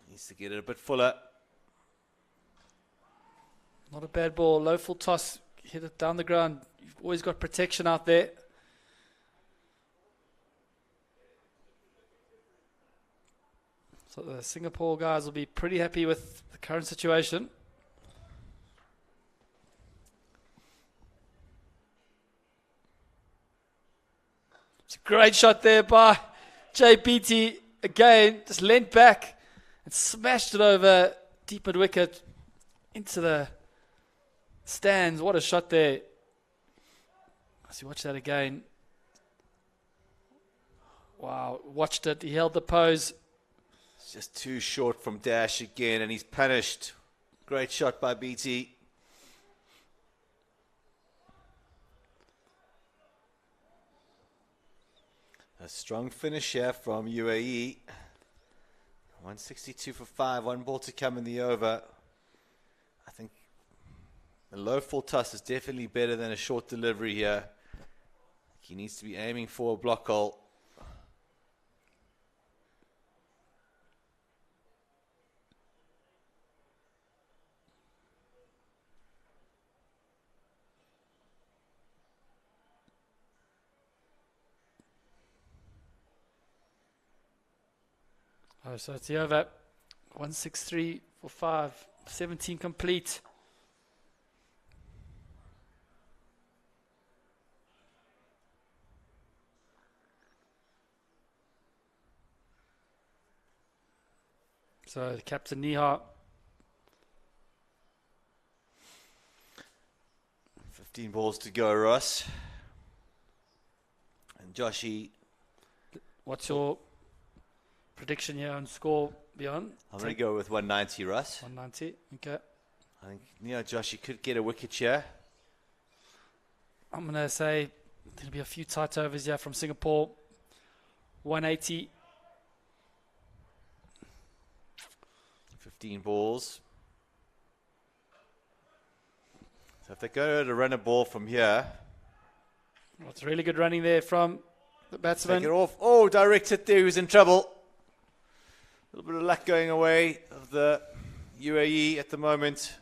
Needs to get it a bit fuller. Not a bad ball. Low full toss. Hit it down the ground. You've always got protection out there. So the Singapore guys will be pretty happy with the current situation. It's a great shot there by JBT. Again, just leant back and smashed it over deep mid wicket into the stands. What a shot there. As you watch that again. Wow, watched it. He held the pose. It's just too short from dash again, and he's punished. Great shot by BT. A strong finish here from UAE. 162 for 5, 1 ball to come in the over. I think a low full toss is definitely better than a short delivery here. He needs to be aiming for a block hole. Oh, so it's the over. 163 for 5. 17 complete. So Captain Niha. 15 balls to go, Ross. And Joshy. What's your prediction here on score beyond? I'm going to go with 190, Russ. 190, okay. I think, Joshy could get a wicket here. I'm going to say there'll be a few tight overs here from Singapore. 180. 15 balls. So if they go to run a ball from here. Well, it's really good running there from the batsman. Take it off. Oh, direct hit there. He was in trouble. A little bit of luck going away of the UAE at the moment.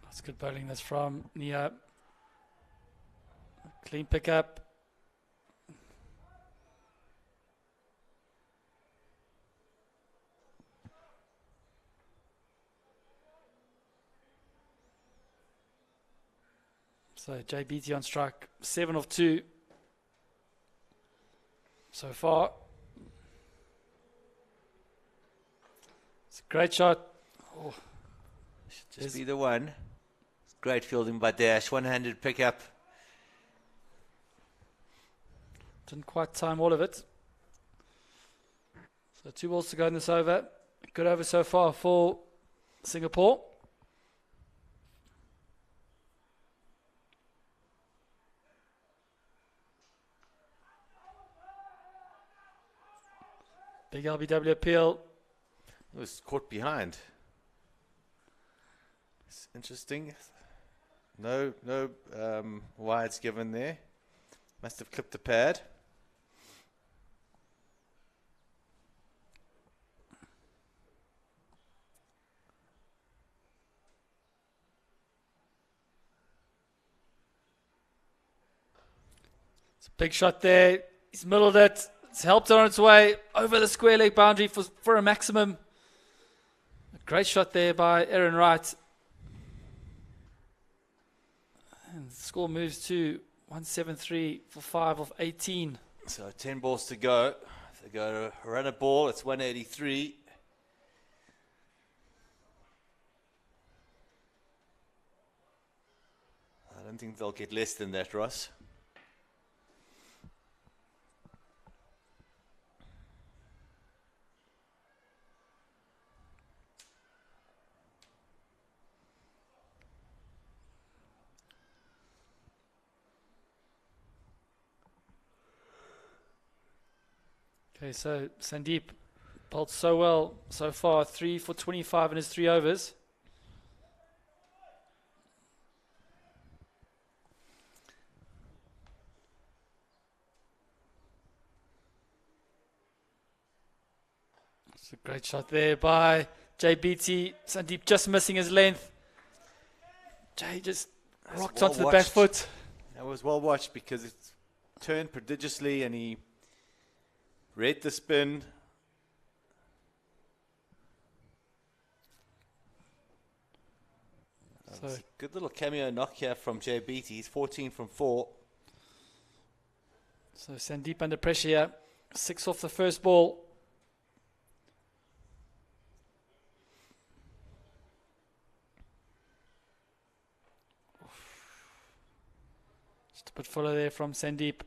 That's good bowling. That's from Nia. Clean pickup. So JBT on strike, 7 of 2 so far. It's a great shot. Oh, Should just be the one. Great fielding by Dash, one-handed pickup. Didn't quite time all of it. So 2 balls to go in this over. Good over so far for Singapore. Big LBW appeal. It was caught behind. It's interesting. No wides given there. Must have clipped the pad. It's a big shot there. He's middled it. It's helped it on its way over the square leg boundary for a maximum. A great shot there by Aaron Wright. And the score moves to 173 for 5 of 18. So 10 balls to go. If they go to run a ball, it's 183. I don't think they'll get less than that, Ross. Okay, so Sandeep bowled so well so far. 3 for 25 in his 3 overs. It's a great shot there by JBT. Sandeep just missing his length. Jay just rocked well onto the back watched. foot. That was well watched because it turned prodigiously and he read the spin. So Good little cameo knock here from JBT. He's 14 from 4. So Sandeep under pressure here. 6 off the first ball. Just a bit fuller there from Sandeep.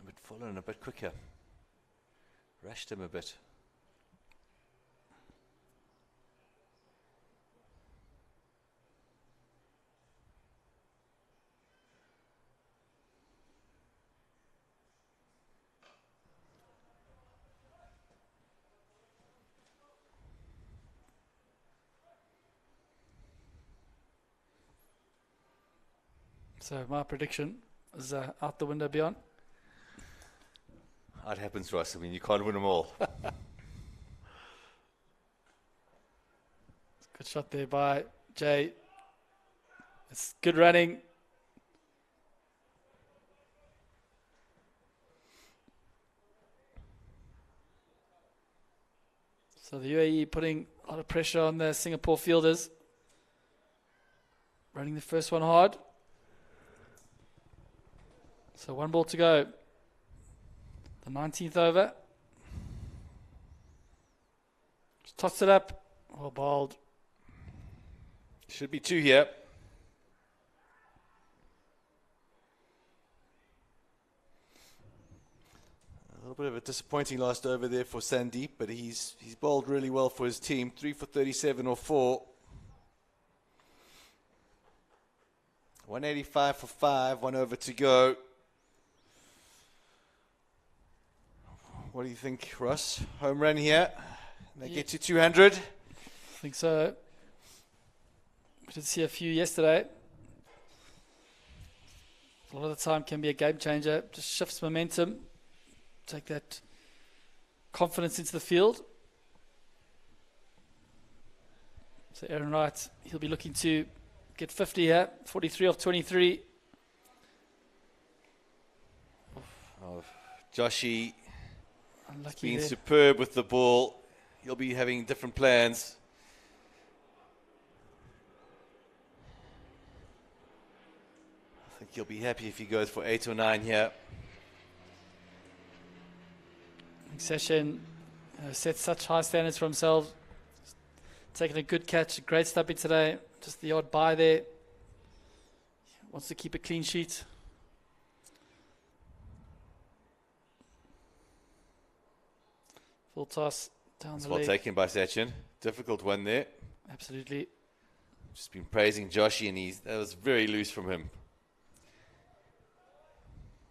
A bit fuller and a bit quicker. Rushed him a bit. So my prediction is out the window beyond. It happens, Ross. I mean, you can't win them all. Good shot there by Jay. It's good running. So the UAE putting a lot of pressure on the Singapore fielders. Running the first one hard. So 1 ball to go. The 19th over. Just tossed it up. Well bowled. Should be 2 here. A little bit of a disappointing last over there for Sandeep, but he's bowled really well for his team. 3 for 37 or 4. 185 for 5, 1 over to go. What do you think, Russ? Home run here. They get to 200. I think so. We did see a few yesterday. A lot of the time can be a game changer. Just shifts momentum. Take that confidence into the field. So Aaron Wright, he'll be looking to get 50 here. 43 off 23. Oh, Joshy Unlucky been there. superb with the ball. He'll be having different plans. I think he'll be happy if he goes for 8 or 9 here. Session set such high standards for himself. Taking a good catch, a great stumping today. Just the odd bye there. Wants to keep a clean sheet. Full toss down That's the well leg. taken by Sachin. Difficult one there. Absolutely. Just been praising Joshy, and that was very loose from him.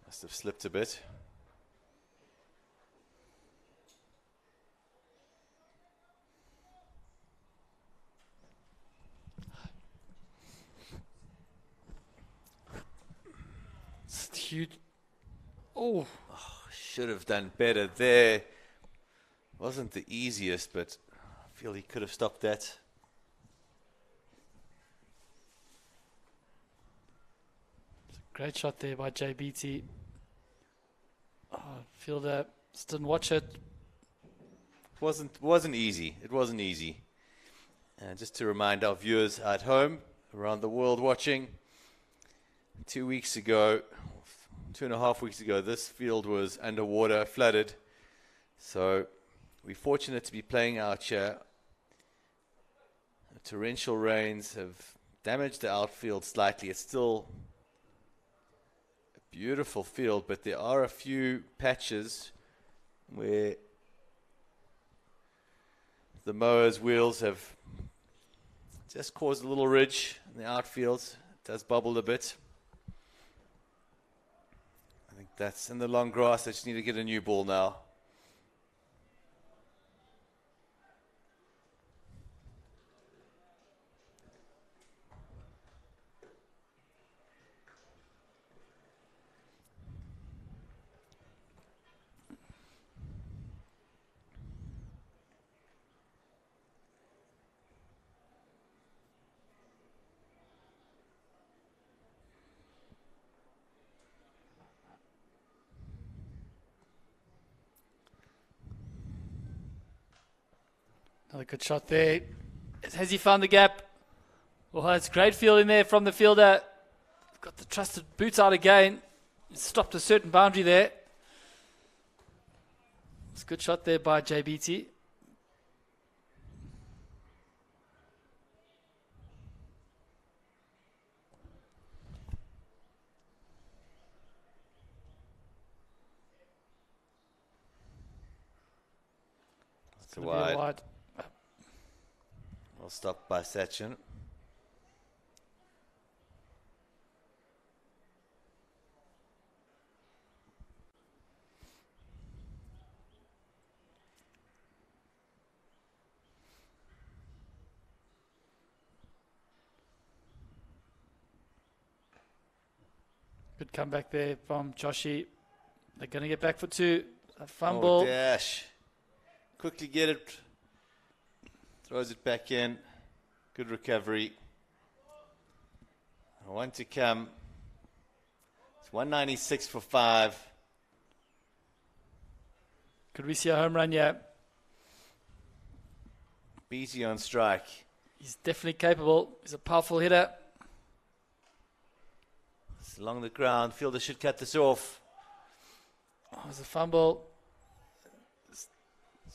Must have slipped a bit. It's huge. Oh, Should have done better there. Wasn't the easiest, but I feel he could have stopped that. great shot there by JBT. Oh, fielder just didn't watch it. Wasn't easy. It wasn't easy. Just to remind our viewers at home, around the world watching, 2 weeks ago, 2.5 weeks ago, this field was underwater, flooded. So we're fortunate to be out out here. The torrential rains have damaged the outfield slightly. It's still a beautiful field, but there are a few patches where the mower's wheels have just caused a little ridge in the outfield. It does bubble a bit. I think That's in the long grass. They just need to get a new ball now. Another good shot there. Has he found the gap? Oh, it's great fielding there from the fielder. Got the trusted boots out again. Stopped a certain boundary there. It's a good shot there by JBT. It's a wide. Well stopped by Sachin. Good comeback there from Joshi. They're going to get back for two. A fumble. Oh, dash. Quickly get it. Throws it back in. Good recovery. One to come. It's 196 for 5. Could we see a home run? Yeah. BT on strike. He's definitely capable. He's a powerful hitter. It's along the ground. Fielder should cut this off. Oh, there's a fumble.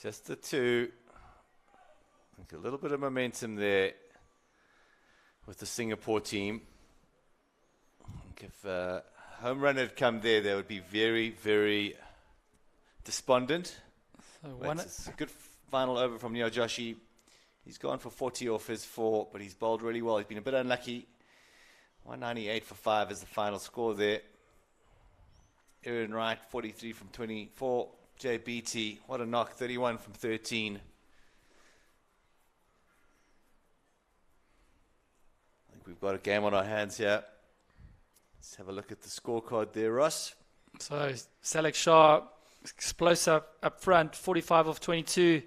Just the 2. I think a little bit of momentum there with the Singapore team. I think if a home run had come there, they would be very, very despondent. So It's a good final over from Neo Joshi. He's gone for 40 off his 4, but he's bowled really well. He's been a bit unlucky. 198 for 5 is the final score there. Aaron Wright, 43 from 24. JBT, what a knock, 31 from 13. I think we've got a game on our hands here. Let's have a look at the scorecard there, Ross. So Salek Shah, explosive up front, 45 off 22.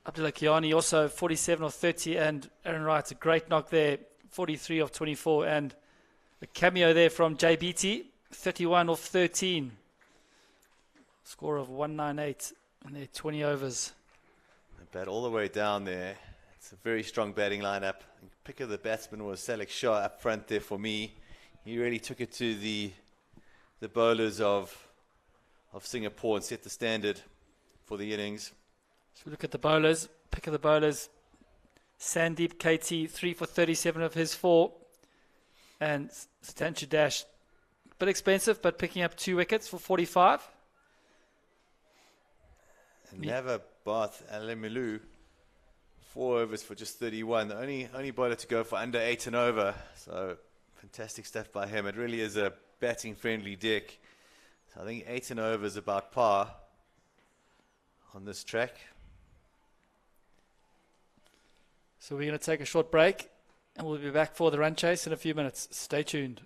Abdullah Kiani also 47 off 30. And Aaron Wright's a great knock there, 43 off 24. And a cameo there from JBT, 31 off 13. Score of 198 in their 20 overs. They bat all the way down there. It's a very strong batting lineup. Pick of the batsman was Salek Shah up front there for me. He really took it to the bowlers of Singapore and set the standard for the innings. So we look at the bowlers. Pick of the bowlers. Sandeep KT, 3 for 37 of his 4. And Sutanshu Dash, a bit expensive, but picking up 2 wickets for 45. And Nava Bath Alemilu, 4 overs for just 31. The only bowler to go for under 8 and over. So fantastic stuff by him. It really is a batting friendly deck. So I think 8 and over is about par on this track. So we're going to take a short break and we'll be back for the run chase in a few minutes. Stay tuned.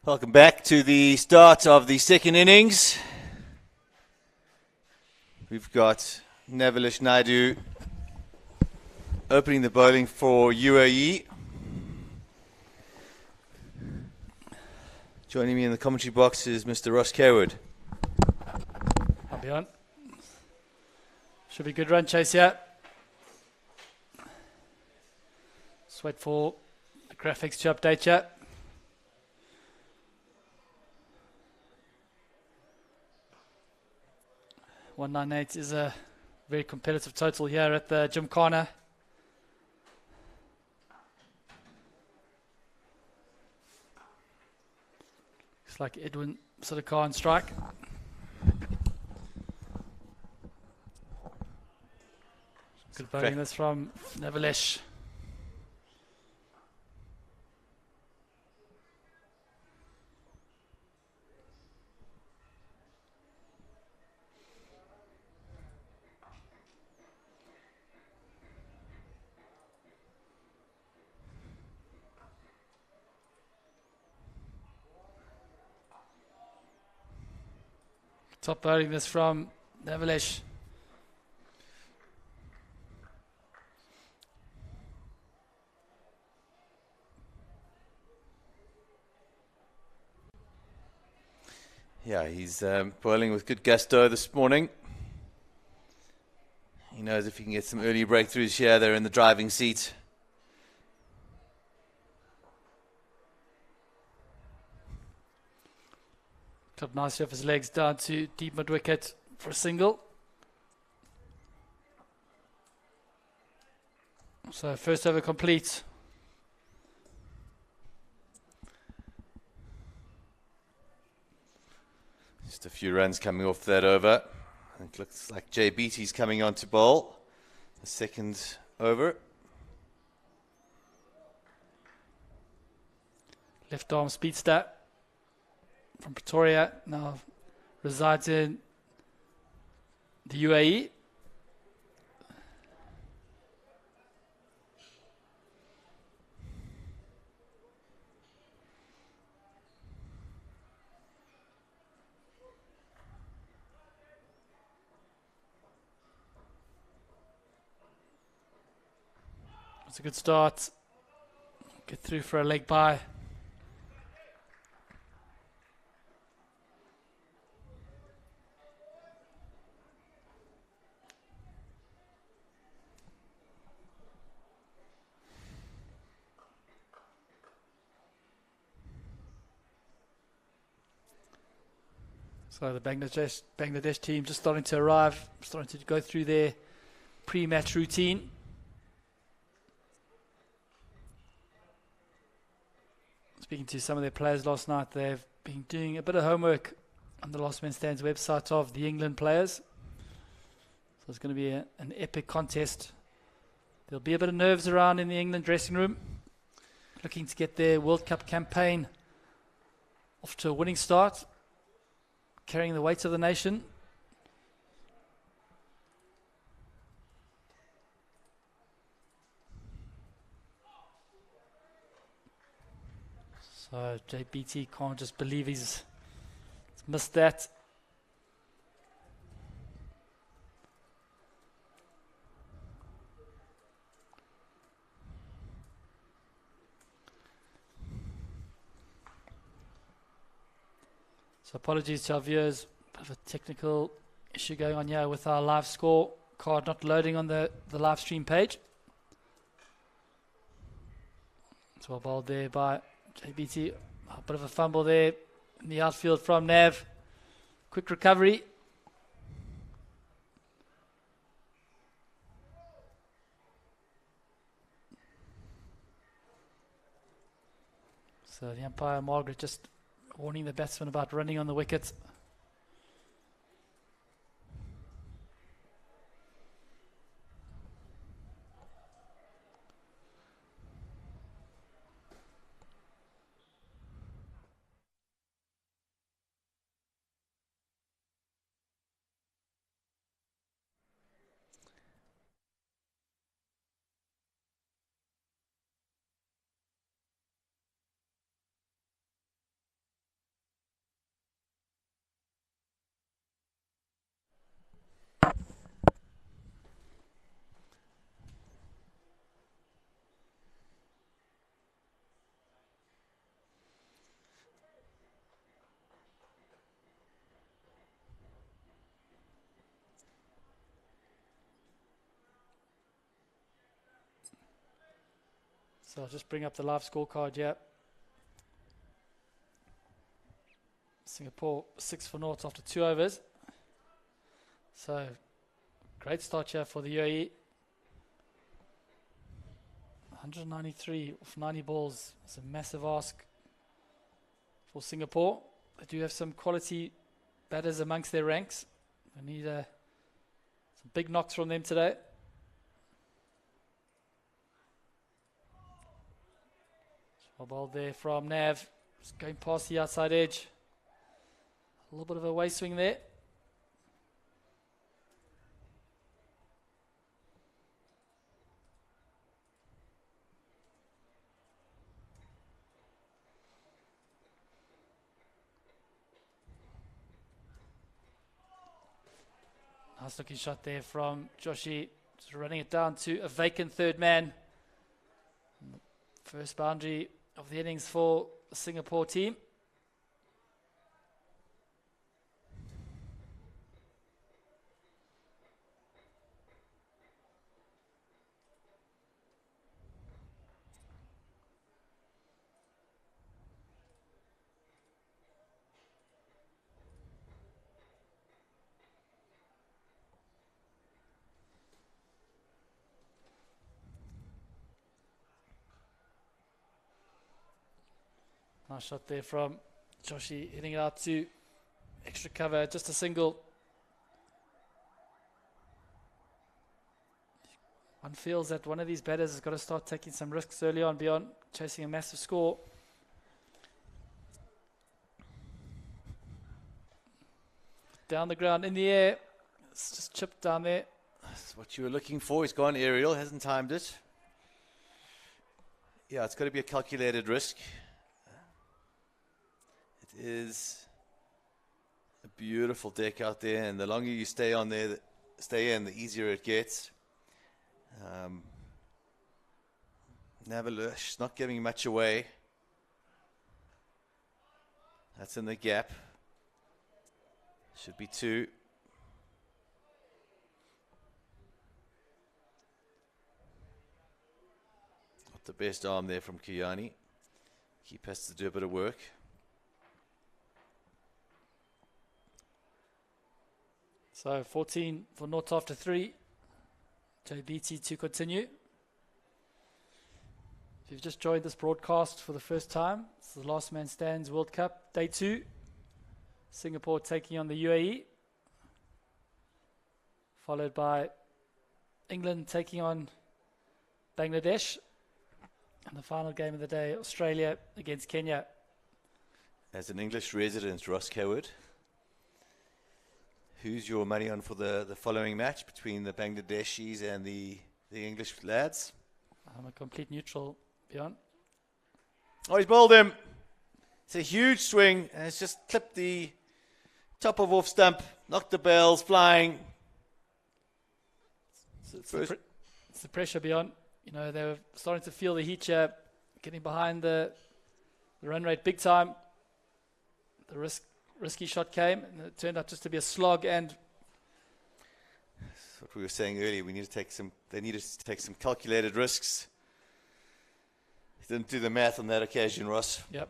Welcome back to the start of the second innings. We've got Navilish Naidu opening the bowling for UAE. Joining me in the commentary box is Mr. Ross Carewood. I'll be on. Should be a good run chase here. Just wait for the graphics to update you. $198 is a very competitive total here at the Gymkhana. Looks like Edwin Sidakar on strike. Good bowling this from Navilish. Top bowling this from Navilish. Yeah, he's bowling with good gusto this morning. He knows if he can get some early breakthroughs here, they're in the driving seat. Clubbed nicely off his legs down to deep mid wicket for a single. So first over complete. Just a few runs coming off that over. It looks like Jay Beattie's coming on to bowl. The second over. Left arm speedster from Pretoria, now resides in the UAE. It's a good start. Get through for a leg bye. So the Bangladesh team just starting to arrive, starting to go through their pre-match routine. Speaking to some of their players last night, they've been doing a bit of homework on the Last Man Stands website of the England players. So it's going to be an epic contest. There'll be a bit of nerves around in the England dressing room, looking to get their World Cup campaign off to a winning start, carrying the weight of the nation. So JBT can't just believe he's missed that. So apologies to our viewers, bit of a technical issue going on here with our live score card not loading on the live stream page. So well bowled there by JBT. A bit of a fumble there in the outfield from Nav. Quick recovery. So the umpire, Margaret, just warning the batsman about running on the wicket. So I'll just bring up the live scorecard here. Singapore 6-0 after 2 overs. So great start here for the UAE. 193 off 90 balls. It's a massive ask for Singapore. They do have some quality batters amongst their ranks. They need some big knocks from them today. Well bowled there from Nav. Just going past the outside edge. A little bit of a way swing there. Nice looking shot there from Joshi. Just running it down to a vacant third man. First boundary of the innings for the Singapore team. Nice shot there from Joshi, hitting it out to extra cover, just a single. One feels that one of these batters has got to start taking some risks early on beyond chasing a massive score. Down the ground, in the air. It's just chipped down there. That's what you were looking for. He's gone aerial, hasn't timed it. Yeah, it's got to be a calculated risk. It is a beautiful deck out there, and the longer you stay on there, stay in, the easier it gets. Navalush not giving much away. That's in the gap. Should be 2. Not the best arm there from Kiyani. Keep has to do a bit of work. So 14 for naught after 3. JBT to continue. If you've just joined this broadcast for the first time, it's the Last Man Stands World Cup, Day 2. Singapore taking on the UAE. Followed by England taking on Bangladesh. And the final game of the day, Australia against Kenya. As an English resident, Ross Coward, who's your money on for the following match between the Bangladeshis and the English lads? I'm a complete neutral, Bjorn. Oh, he's bowled him. It's a huge swing, and it's just clipped the top of off stump, knocked the bells flying. It's the pressure, Bjorn. You know, they were starting to feel the heat here, getting behind the run rate big time. The risky shot came, and it turned out just to be a slog. And that's what we were saying earlier. They needed to take some calculated risks. He didn't do the math on that occasion, Ross. Yep.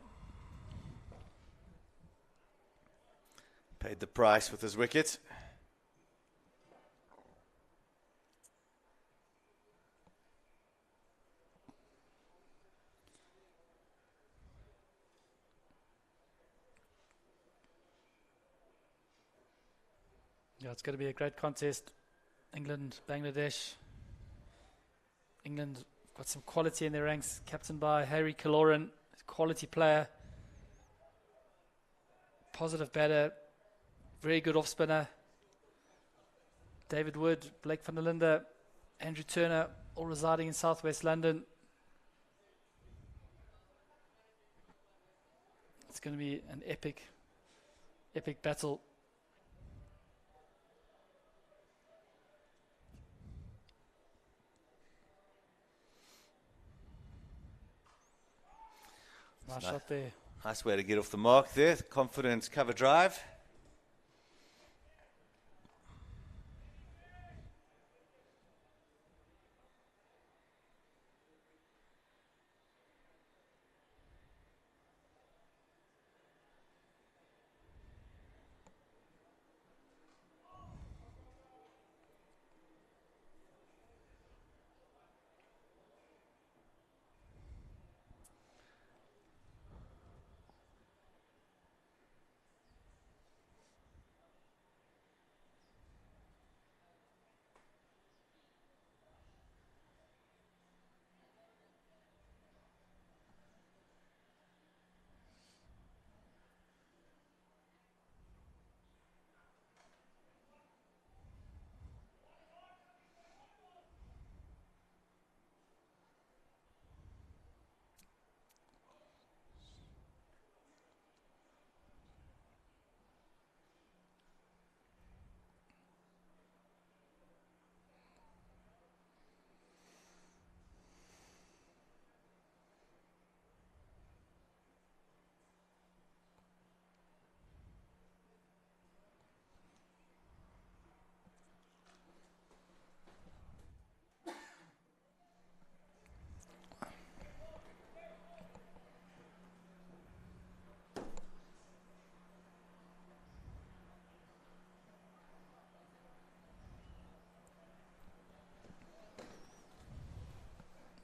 Paid the price with his wicket. Yeah, it's going to be a great contest. England, Bangladesh. England got some quality in their ranks, captained by Harry Kaloran, quality player, positive batter, very good off spinner. David Wood, Blake van der Linde, Andrew Turner, all residing in southwest London. It's going to be an epic battle. Nice shot there. Nice way to get off the mark there. Confident cover drive.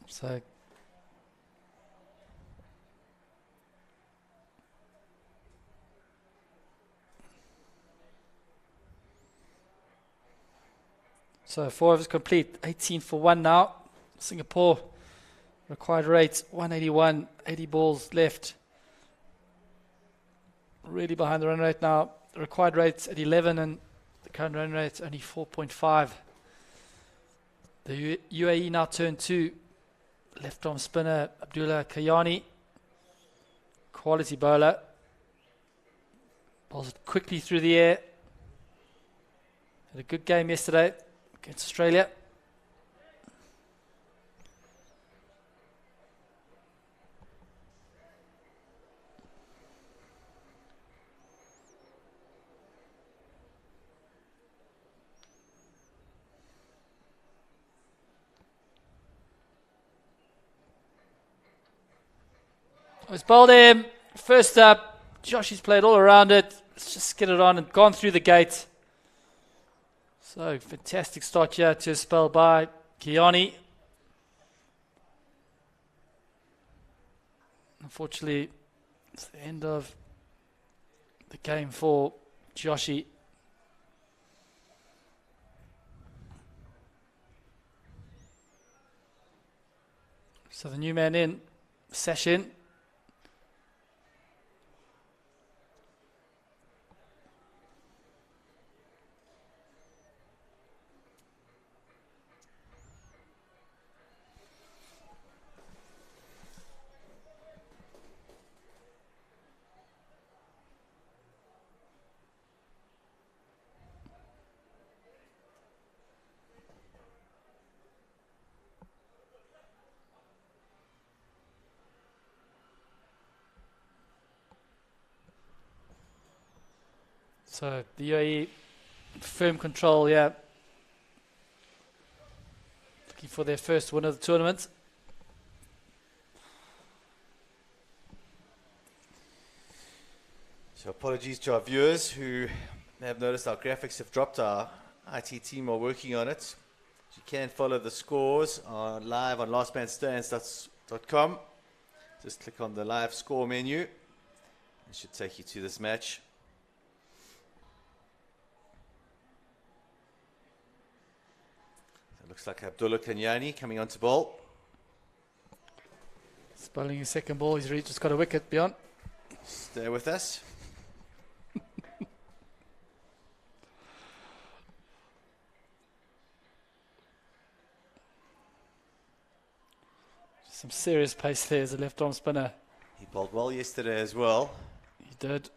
So 4 overs complete, 18 for 1 now. Singapore required rate 181, 80 balls left. Really behind the run rate now. The required rate's at 11 and the current run rate's only 4.5. The UAE now turn 2. Left arm spinner Abdullah Kayani. Quality bowler. Bowls it quickly through the air. Had a good game yesterday against Australia. It's bowled him. First up, Joshi's played all around it. Let's just get it on and gone through the gate. So, fantastic start here to a spell by Kiani. Unfortunately, it's the end of the game for Joshi. So the new man in, Session. So the UAE firm control, yeah. Looking for their first win of the tournament. So apologies to our viewers who have noticed our graphics have dropped. Our IT team are working on it. You can follow the scores live on lastmanstands.com. Just click on the live score menu. It should take you to this match. It looks like Abdullah Kanyani coming onto ball. Spelling his second ball, he's just got a wicket beyond. Stay with us. Some serious pace there as a left arm spinner. He bowled well yesterday as well. He did.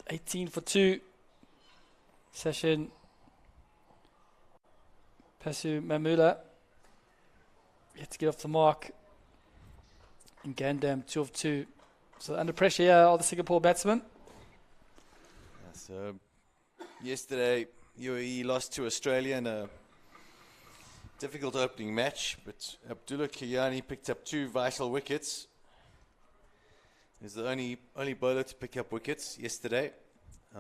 $18 for 2. Session. Pasu Mamula. Yet to get off the mark. And Gandam 2 of 2. So under pressure here are the Singapore batsmen. So yesterday UAE lost to Australia in a difficult opening match, but Abdullah Kayani picked up 2 vital wickets. He's the only bowler to pick up wickets yesterday.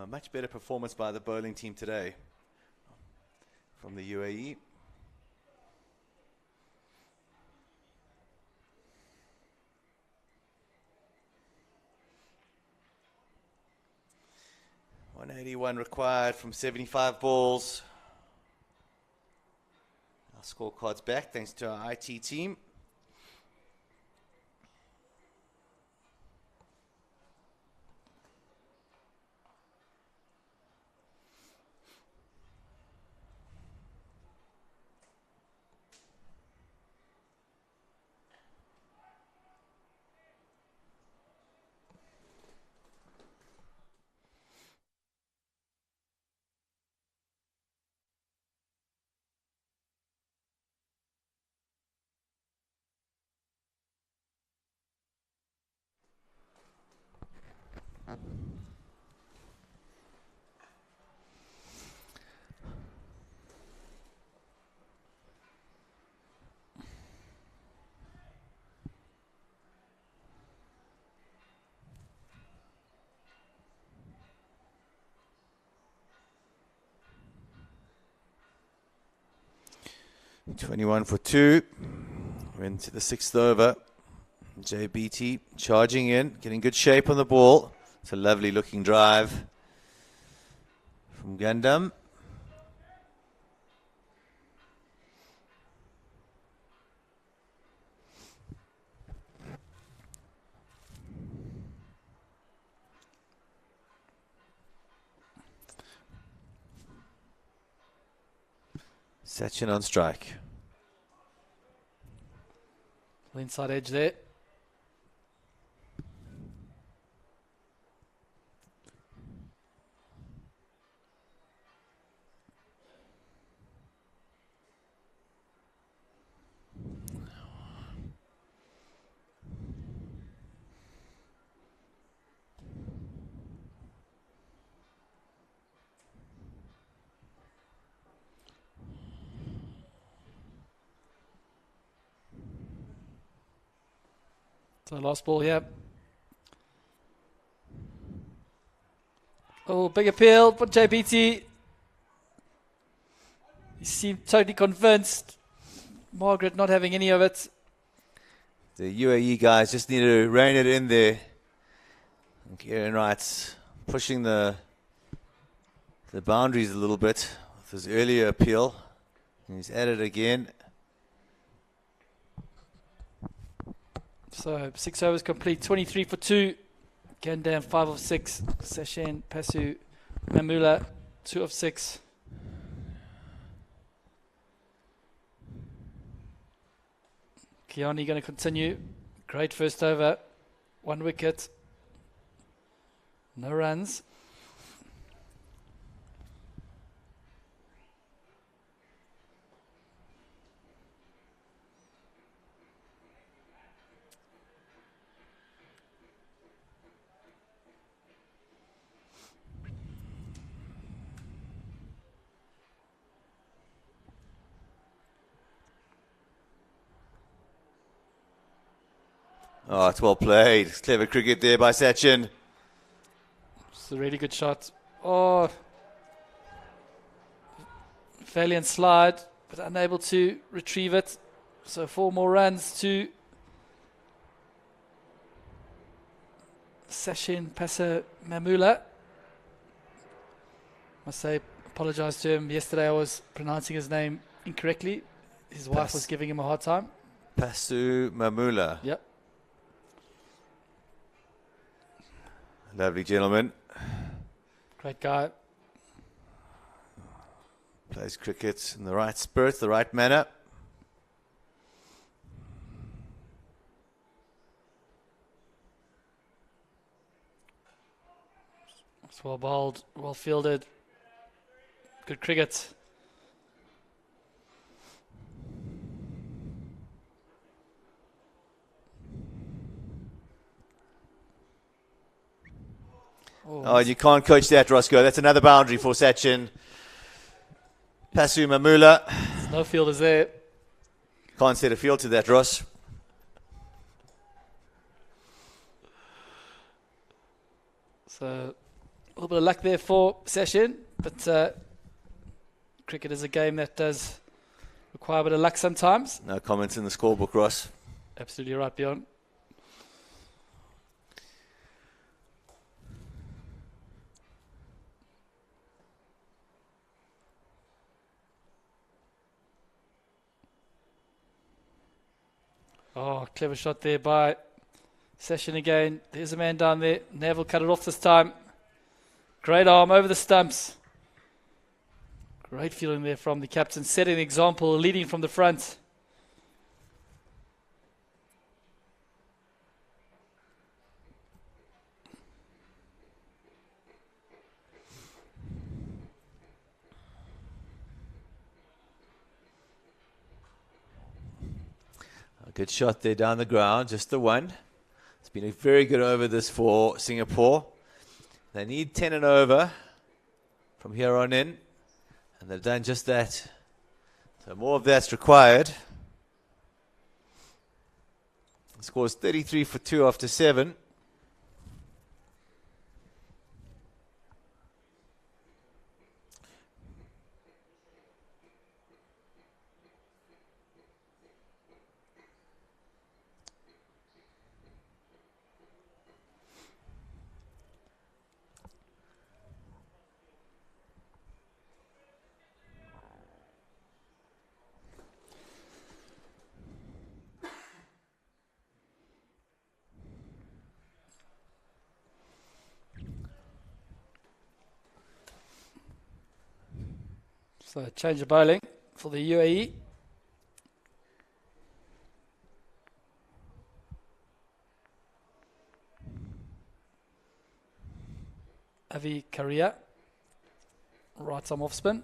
Much better performance by the bowling team today from the UAE. 181 required from 75 balls. Our scorecard's back thanks to our IT team. .21 for 2. We're into the 6th over. JBT charging in, getting good shape on the ball. It's a lovely looking drive from Gundam. Sachin on strike. Inside edge there. So last ball here. Oh, big appeal for JBT. He seemed totally convinced. Margaret not having any of it. The UAE guys just need to rein it in there. Kieran Wright's pushing the boundaries a little bit with his earlier appeal. And he's at it again. So 6 overs complete, 23 for 2. Gandam 5 of 6. Seshen, Pasu, Mamula 2 of 6. Kiani going to continue. Great first over. 1 wicket. No runs. Oh, it's well played. Clever cricket there by Sachin. It's a really good shot. Oh, valiant slide, but unable to retrieve it. So 4 more runs to Sachin Pasa Mamula. Must say, apologize to him. Yesterday I was pronouncing his name incorrectly. His wife was giving him a hard time. Pasu Mamula. Yep. Lovely gentleman. Great guy. Plays cricket in the right spirit, the right manner. It's well bowled, well fielded. Good cricket. Oh, you can't coach that, Roscoe. That's another boundary for Sachin. Pasu Mamula. There's no fielders there. Can't set a field to that, Ross. So a little bit of luck there for Sachin, but cricket is a game that does require a bit of luck sometimes. No comments in the scorebook, Ross. Absolutely right, Bjorn. Oh, clever shot there by Session again. There's a man down there. Neville cut it off this time. Great arm over the stumps. Great feeling there from the captain, setting the example, leading from the front. A good shot there down the ground, just the one. It's been a very good over this for Singapore. They need 10 and over from here on in, and they've done just that. So more of that's required. The score is 33 for 2 after 7. So change of bowling for the UAE. Avi Karia, right arm off spin.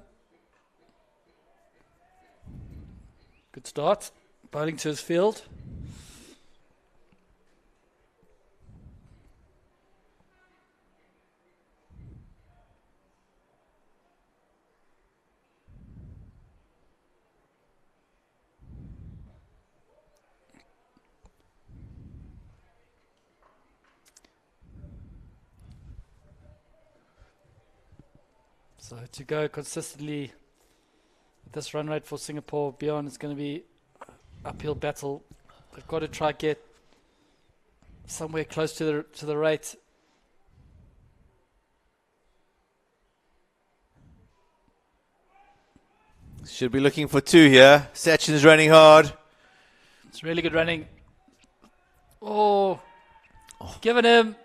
Good start. Bowling to his field. So to go consistently at this run rate for Singapore beyond, it's going to be uphill battle. They've got to try get somewhere close to the rate. Should be looking for 2 here. Sachin's running hard. It's really good running. Oh. Given him.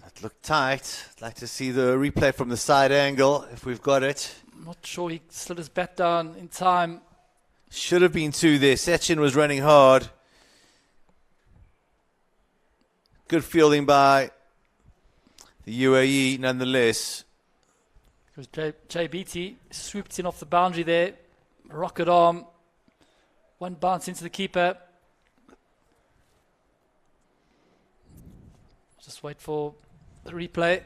That looked tight. I'd like to see the replay from the side angle if we've got it. I'm not sure he slid his bat down in time. Should have been 2 there. Sachin was running hard. Good fielding by the UAE nonetheless. Because JBT swooped in off the boundary there. Rocket arm. One bounce into the keeper. Just wait for the replay.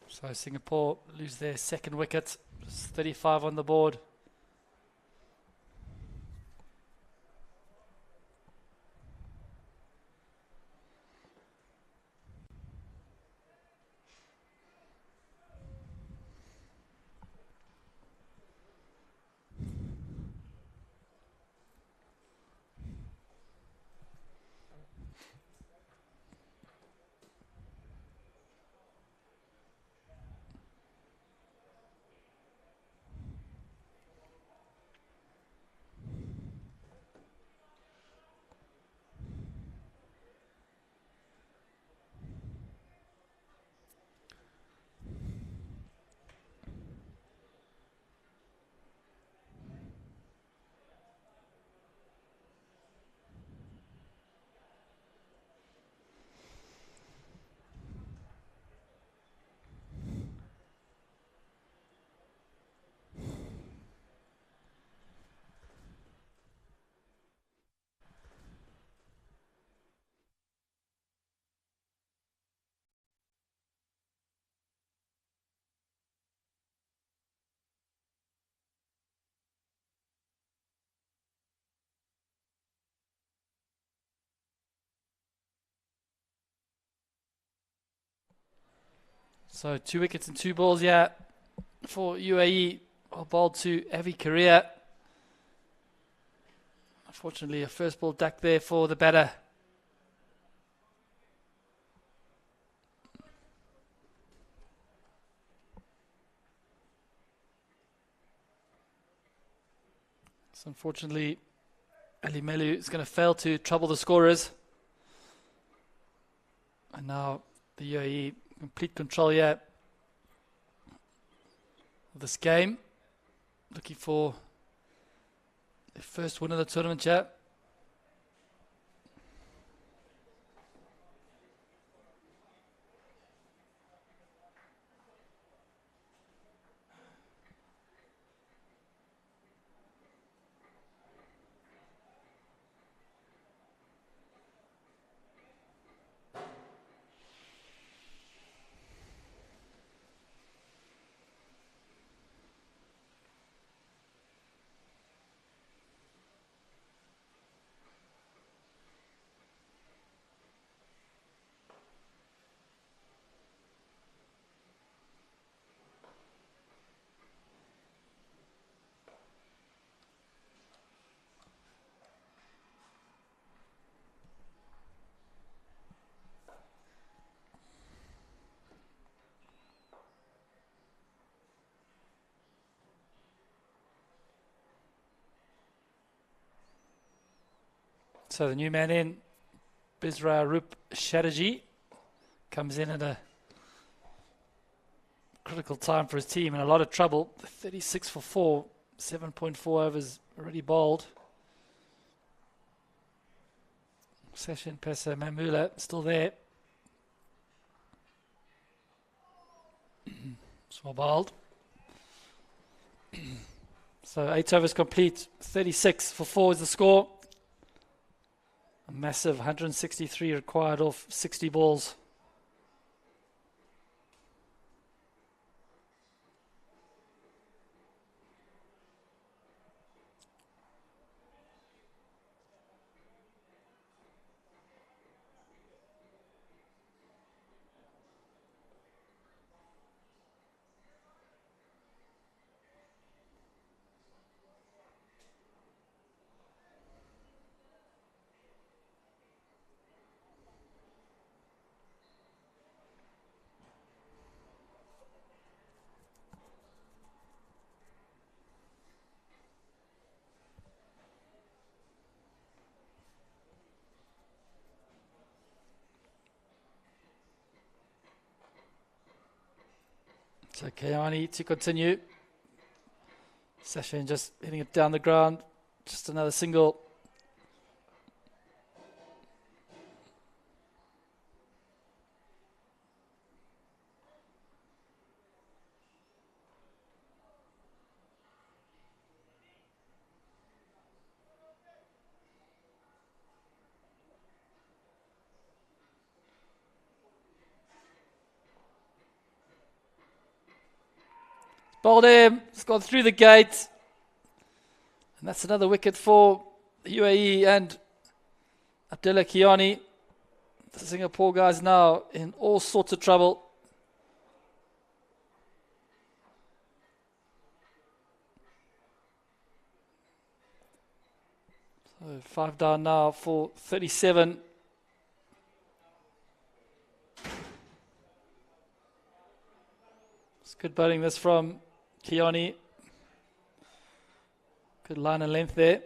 So Singapore lose their second wicket. Just 35 on the board. So 2 wickets and 2 balls, yeah, for UAE. Well bowled to Avi Karia. Unfortunately, a first ball duck there for the batter. So unfortunately, Ali Melu is going to fail to trouble the scorers. And now the UAE complete control here of this game. Looking for their first win of the tournament here. So the new man in, Bisra Rup Chatterjee, comes in at a critical time for his team and a lot of trouble. 36 for 4, 7.4 overs already bowled. Session Pesa Mamula still there. Small bowled. So 8 overs complete. 36 for 4 is the score. A massive 163 required off 60 balls. So Kayani to continue. Session just hitting it down the ground. Just another single. Bowled him. It's gone through the gate. And that's another wicket for the UAE and Abdullah Kiani. The Singapore guys now in all sorts of trouble. So 5 down now for 37. It's good bowling this from Kiani. Good line and length there.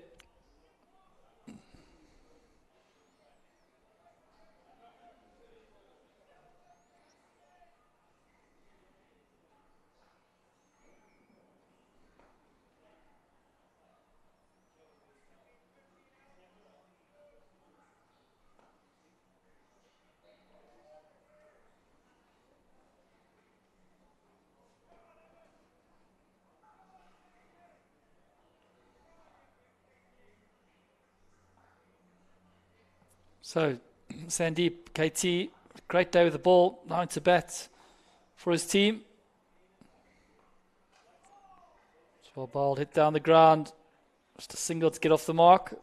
So Sandeep KT, great day with the ball, 9 to bat for his team. Well bowled, hit down the ground, just a single to get off the mark.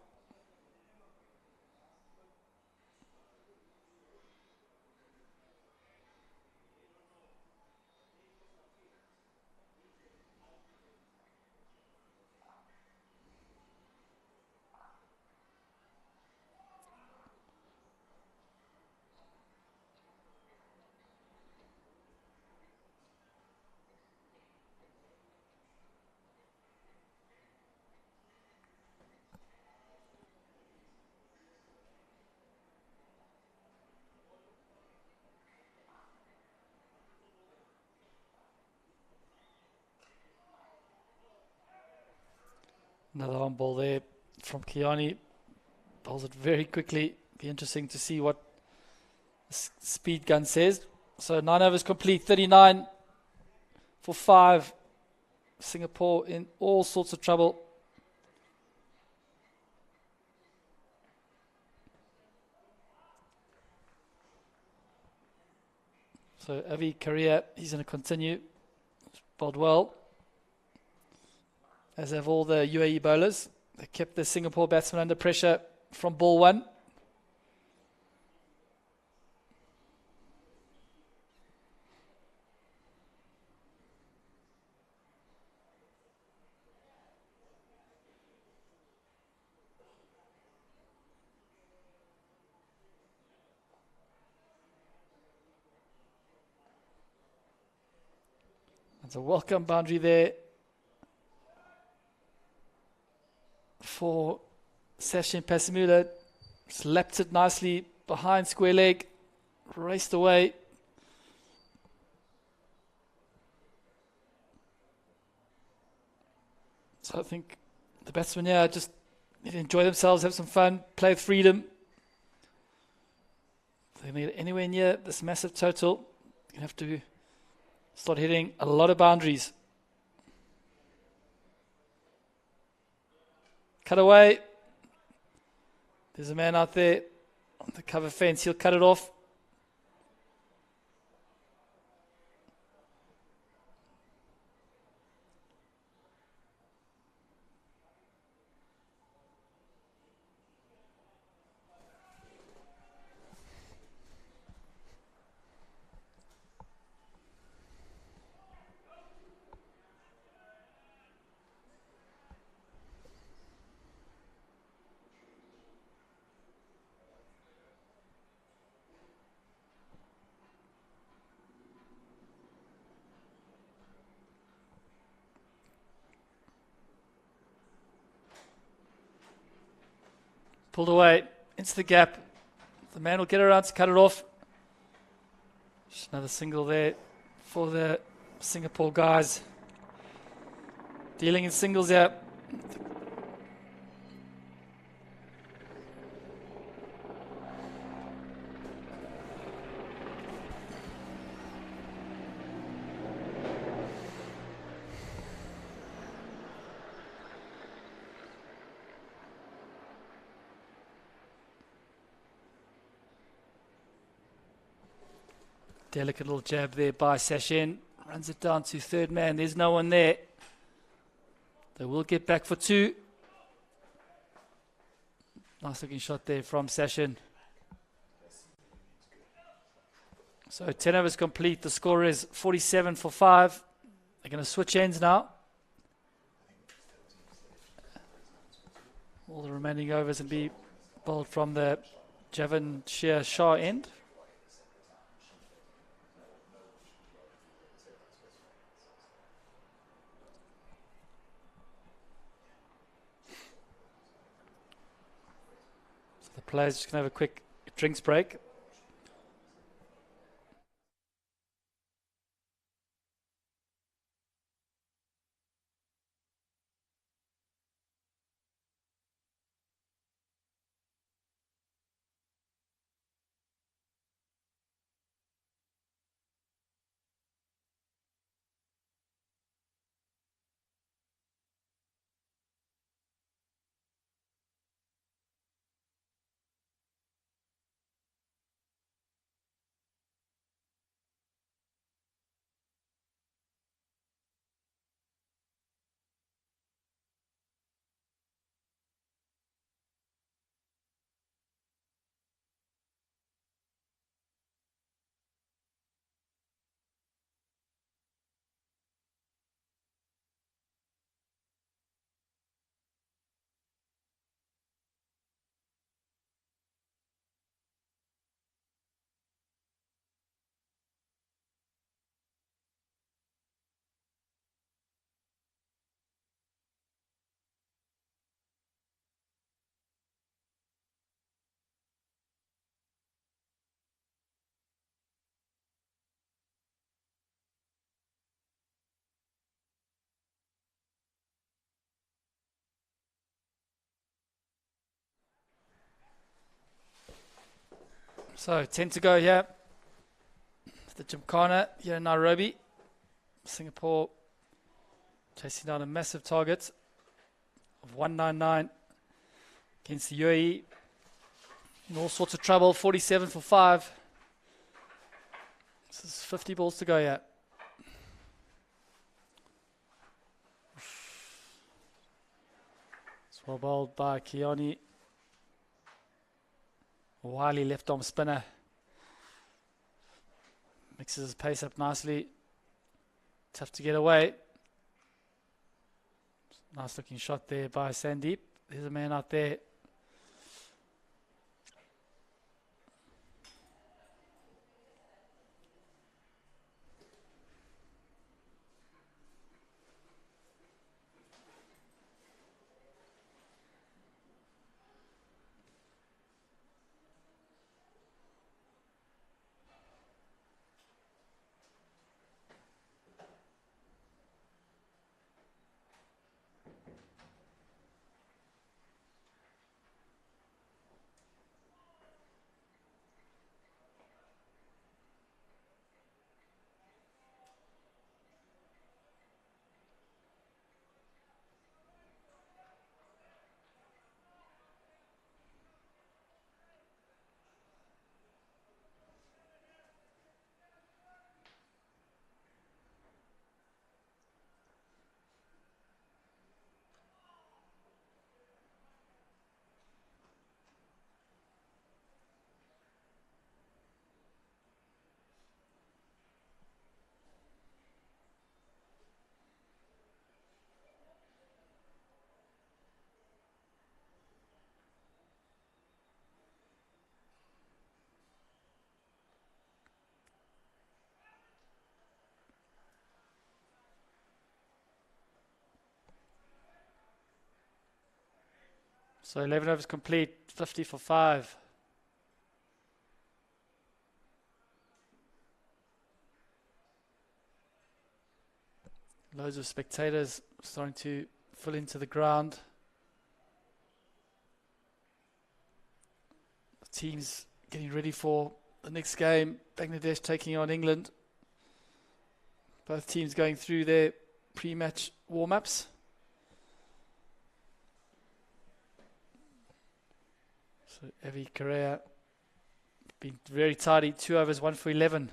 Another on ball there from Kiani. Bowls it very quickly. Be interesting to see what the speed gun says. So 9 overs complete, 39 for 5. Singapore in all sorts of trouble. So Avi Korea, he's going to continue. Bowled well, as have all the UAE bowlers. They kept the Singapore batsmen under pressure from ball 1. That's a welcome boundary there for Sachin Pasamula. Slapped it nicely behind square leg, raced away. So I think the batsmen here just need to enjoy themselves, have some fun, play with freedom. If they're going to get anywhere near this massive total, you're going to have to start hitting a lot of boundaries. Cut away. There's a man out there on the cover fence. He'll cut it off. Pulled away into the gap. The man will get around to cut it off. Just another single there for the Singapore guys. Dealing in singles here. Delicate little jab there by Sachin. Runs it down to third man. There's no one there. They will get back for 2. Nice looking shot there from Sachin. So 10 overs complete. The score is 47 for 5. They're going to switch ends now. All the remaining overs will be bowled from the Javan Sher Shah end. The players just going to have a quick drinks break. So 10 to go here. The Gymkhana here in Nairobi. Singapore chasing down a massive target of 199 against the UAE. In all sorts of trouble, 47 for 5. This is 50 balls to go here. It's well bowled by Kiani. Wiley left arm spinner. Mixes his pace up nicely. Tough to get away. Nice looking shot there by Sandeep. There's a man out there. So 11 overs complete, 50 for 5. Loads of spectators starting to fill into the ground. The team's getting ready for the next game. Bangladesh taking on England. Both teams going through their pre-match warm-ups. So Avi Correa been very tidy, 2 overs, 1 for 11.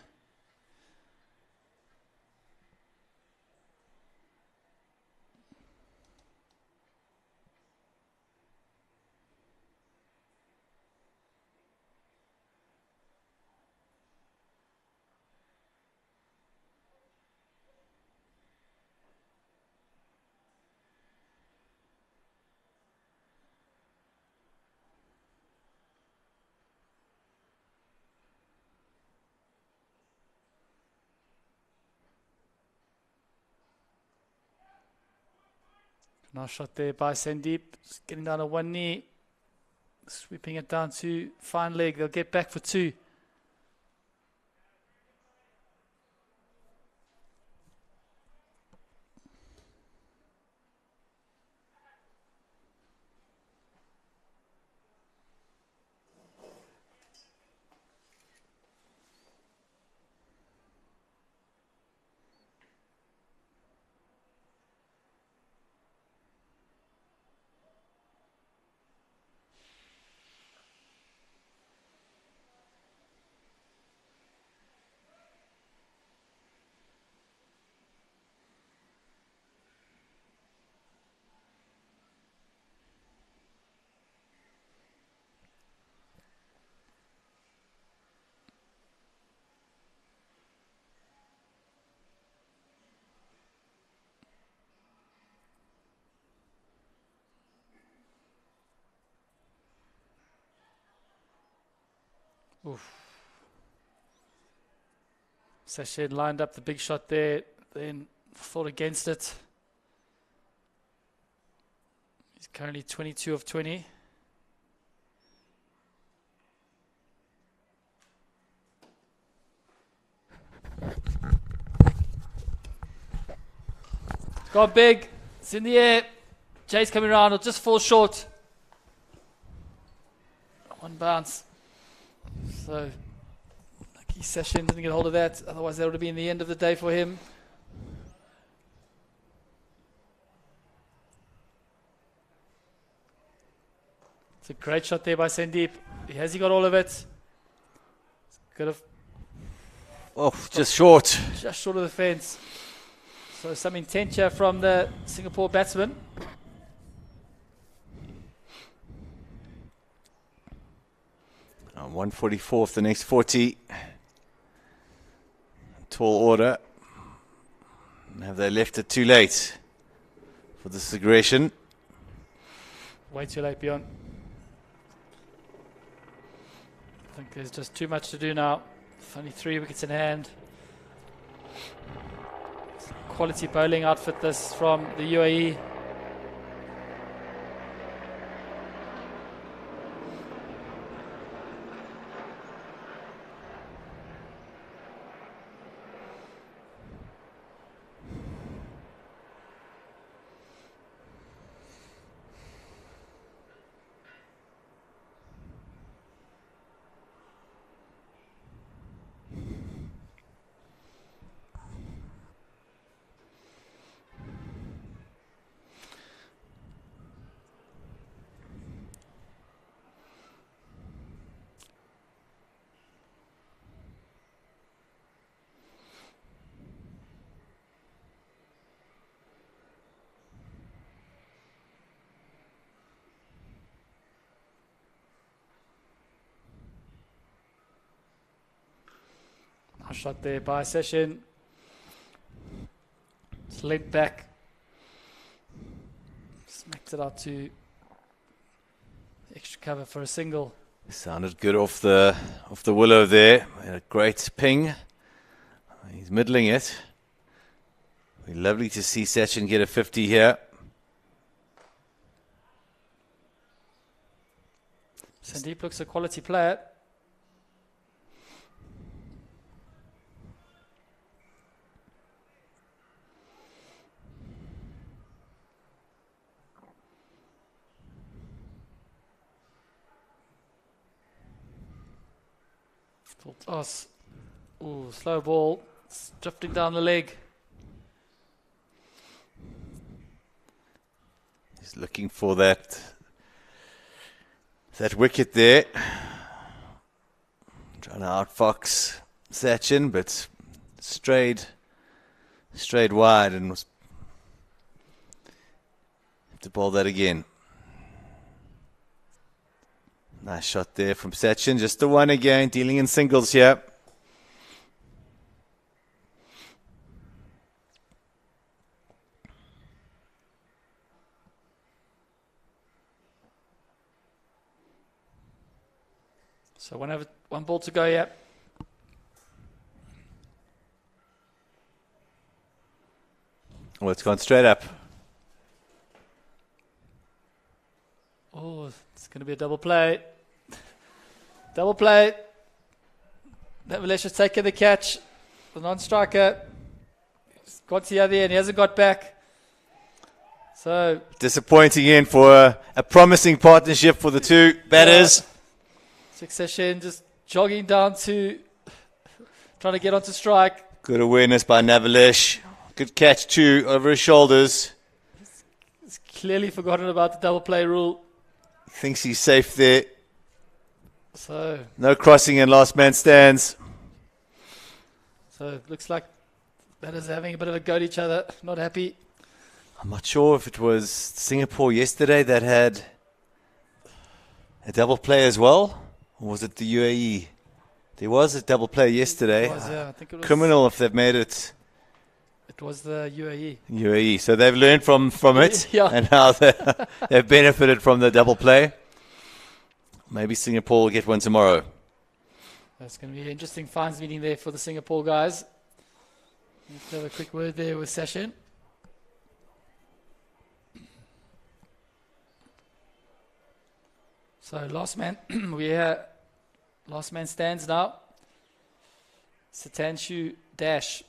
Nice shot there by Sandeep. Just getting down to one knee. Sweeping it down to fine leg. They'll get back for 2. Sachet lined up the big shot there, then fought against it. He's currently 22 of 20. It's gone big. It's in the air. Jay's coming around. It'll just fall short. One bounce. So, lucky Session didn't get hold of that. Otherwise, that would have been the end of the day for him. It's a great shot there by Sandeep. Has he got all of it? Could have Oh, just short. just short of the fence. So some intent here from the Singapore batsman. Oh, 144 for the next 40. Tall order. Have they left it too late for this aggression? Way too late, Bjorn. I think there's just too much to do now. Only 3 wickets in hand. Quality bowling outfit this from the UAE. Nice shot there by Session. Slid back. Smacked it out to extra cover for a single. Sounded good off the willow there. Had a great ping. He's middling it. Lovely to see Sachin get a 50 here. Sandeep looks a quality player. Full toss. Ooh, slow ball. It's drifting down the leg. He's looking for that wicket there. Trying to outfox Sachin, but strayed wide and was have to bowl that again. Nice shot there from Sachin. Just the one again, dealing in singles here. So one ball to go, yeah. Well, it's gone straight up. Oh, it's going to be a double play. Double play. Navalesh has taken the catch. The non-striker has got to the other end. He hasn't got back. So Disappointing in for a promising partnership for the two batters. Succession just jogging down to trying to get onto strike. Good awareness by Navalesh. Good catch too over his shoulders. He's clearly forgotten about the double play rule. Thinks he's safe there. So No crossing and last man stands. it looks like batters are having a bit of a go at each other. Not happy. I'm not sure if it was Singapore yesterday that had a double play as well, or was it the UAE? There was a double play yesterday. It was, yeah, I think it was Criminal if they've made it It was the UAE. UAE. So they've learned from it, Yeah. and now they've benefited from the double play. Maybe Singapore will get one tomorrow. That's going to be an interesting fines meeting there for the Singapore guys. Let's have a quick word there with Session. So last man, last man stands now. Satanshu Dash.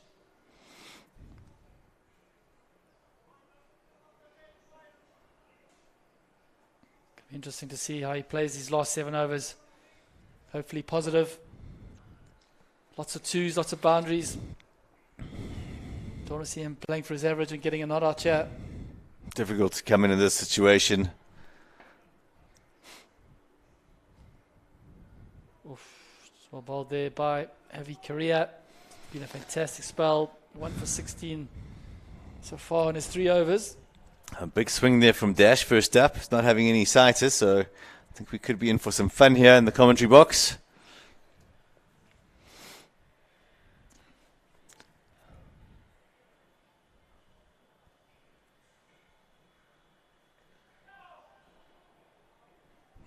Interesting to see how he plays his last 7 overs. Hopefully positive. Lots of twos, lots of boundaries. Don't want to see him playing for his average and getting a not out here. Difficult to come into this situation. Well bowled there by Avi Korea. Been a fantastic spell. 1 for 16 so far in his 3 overs. A big swing there from Dash first up. He's not having any sighters, so I think we could be in for some fun here in the commentary box.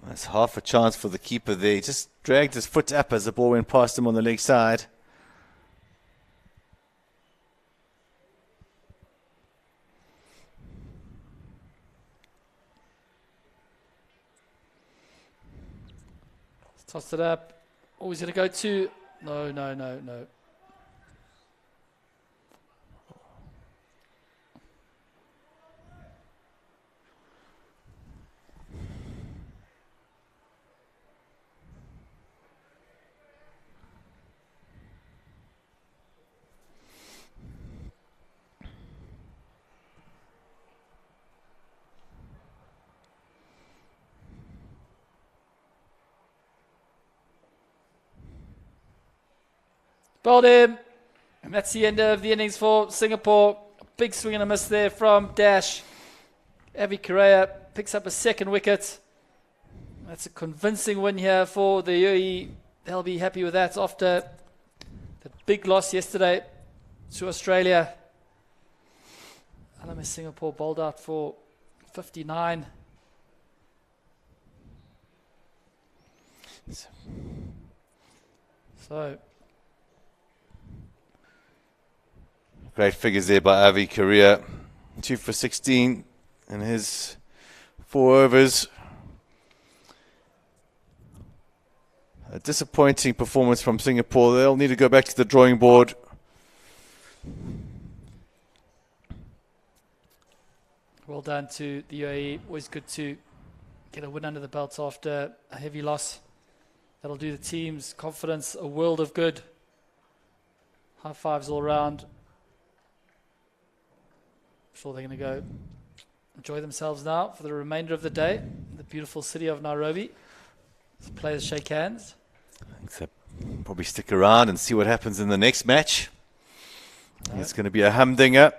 That's half a chance for the keeper there. He just dragged his foot up as the ball went past him on the leg side. Tossed it up. Oh, he's going to go to... No. Bowled him. And that's the end of the innings for Singapore. A big swing and a miss there from Dash. Avi Correa picks up a second wicket. That's a convincing win here for the UAE. They'll be happy with that after the big loss yesterday to Australia. LMS Singapore bowled out for 59. So... Great figures there by Avi Korea. 2 for 16 in his 4 overs. A disappointing performance from Singapore. They'll need to go back to the drawing board. Well done to the UAE. Always good to get a win under the belt after a heavy loss. That'll do the team's confidence a world of good. High fives all around. Sure they're going to go enjoy themselves now for the remainder of the day in the beautiful city of Nairobi. The players shake hands. I think they'll probably stick around and see what happens in the next match. It's going to be a humdinger.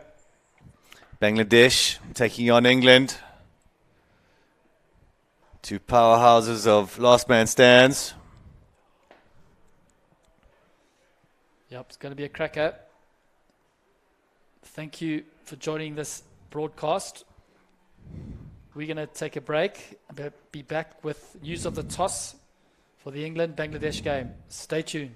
Bangladesh taking on England. 2 powerhouses of last man stands. Yep, it's going to be a cracker. Thank you for joining this broadcast. We're going to take a break and be back with news of the toss for the England-Bangladesh game. Stay tuned.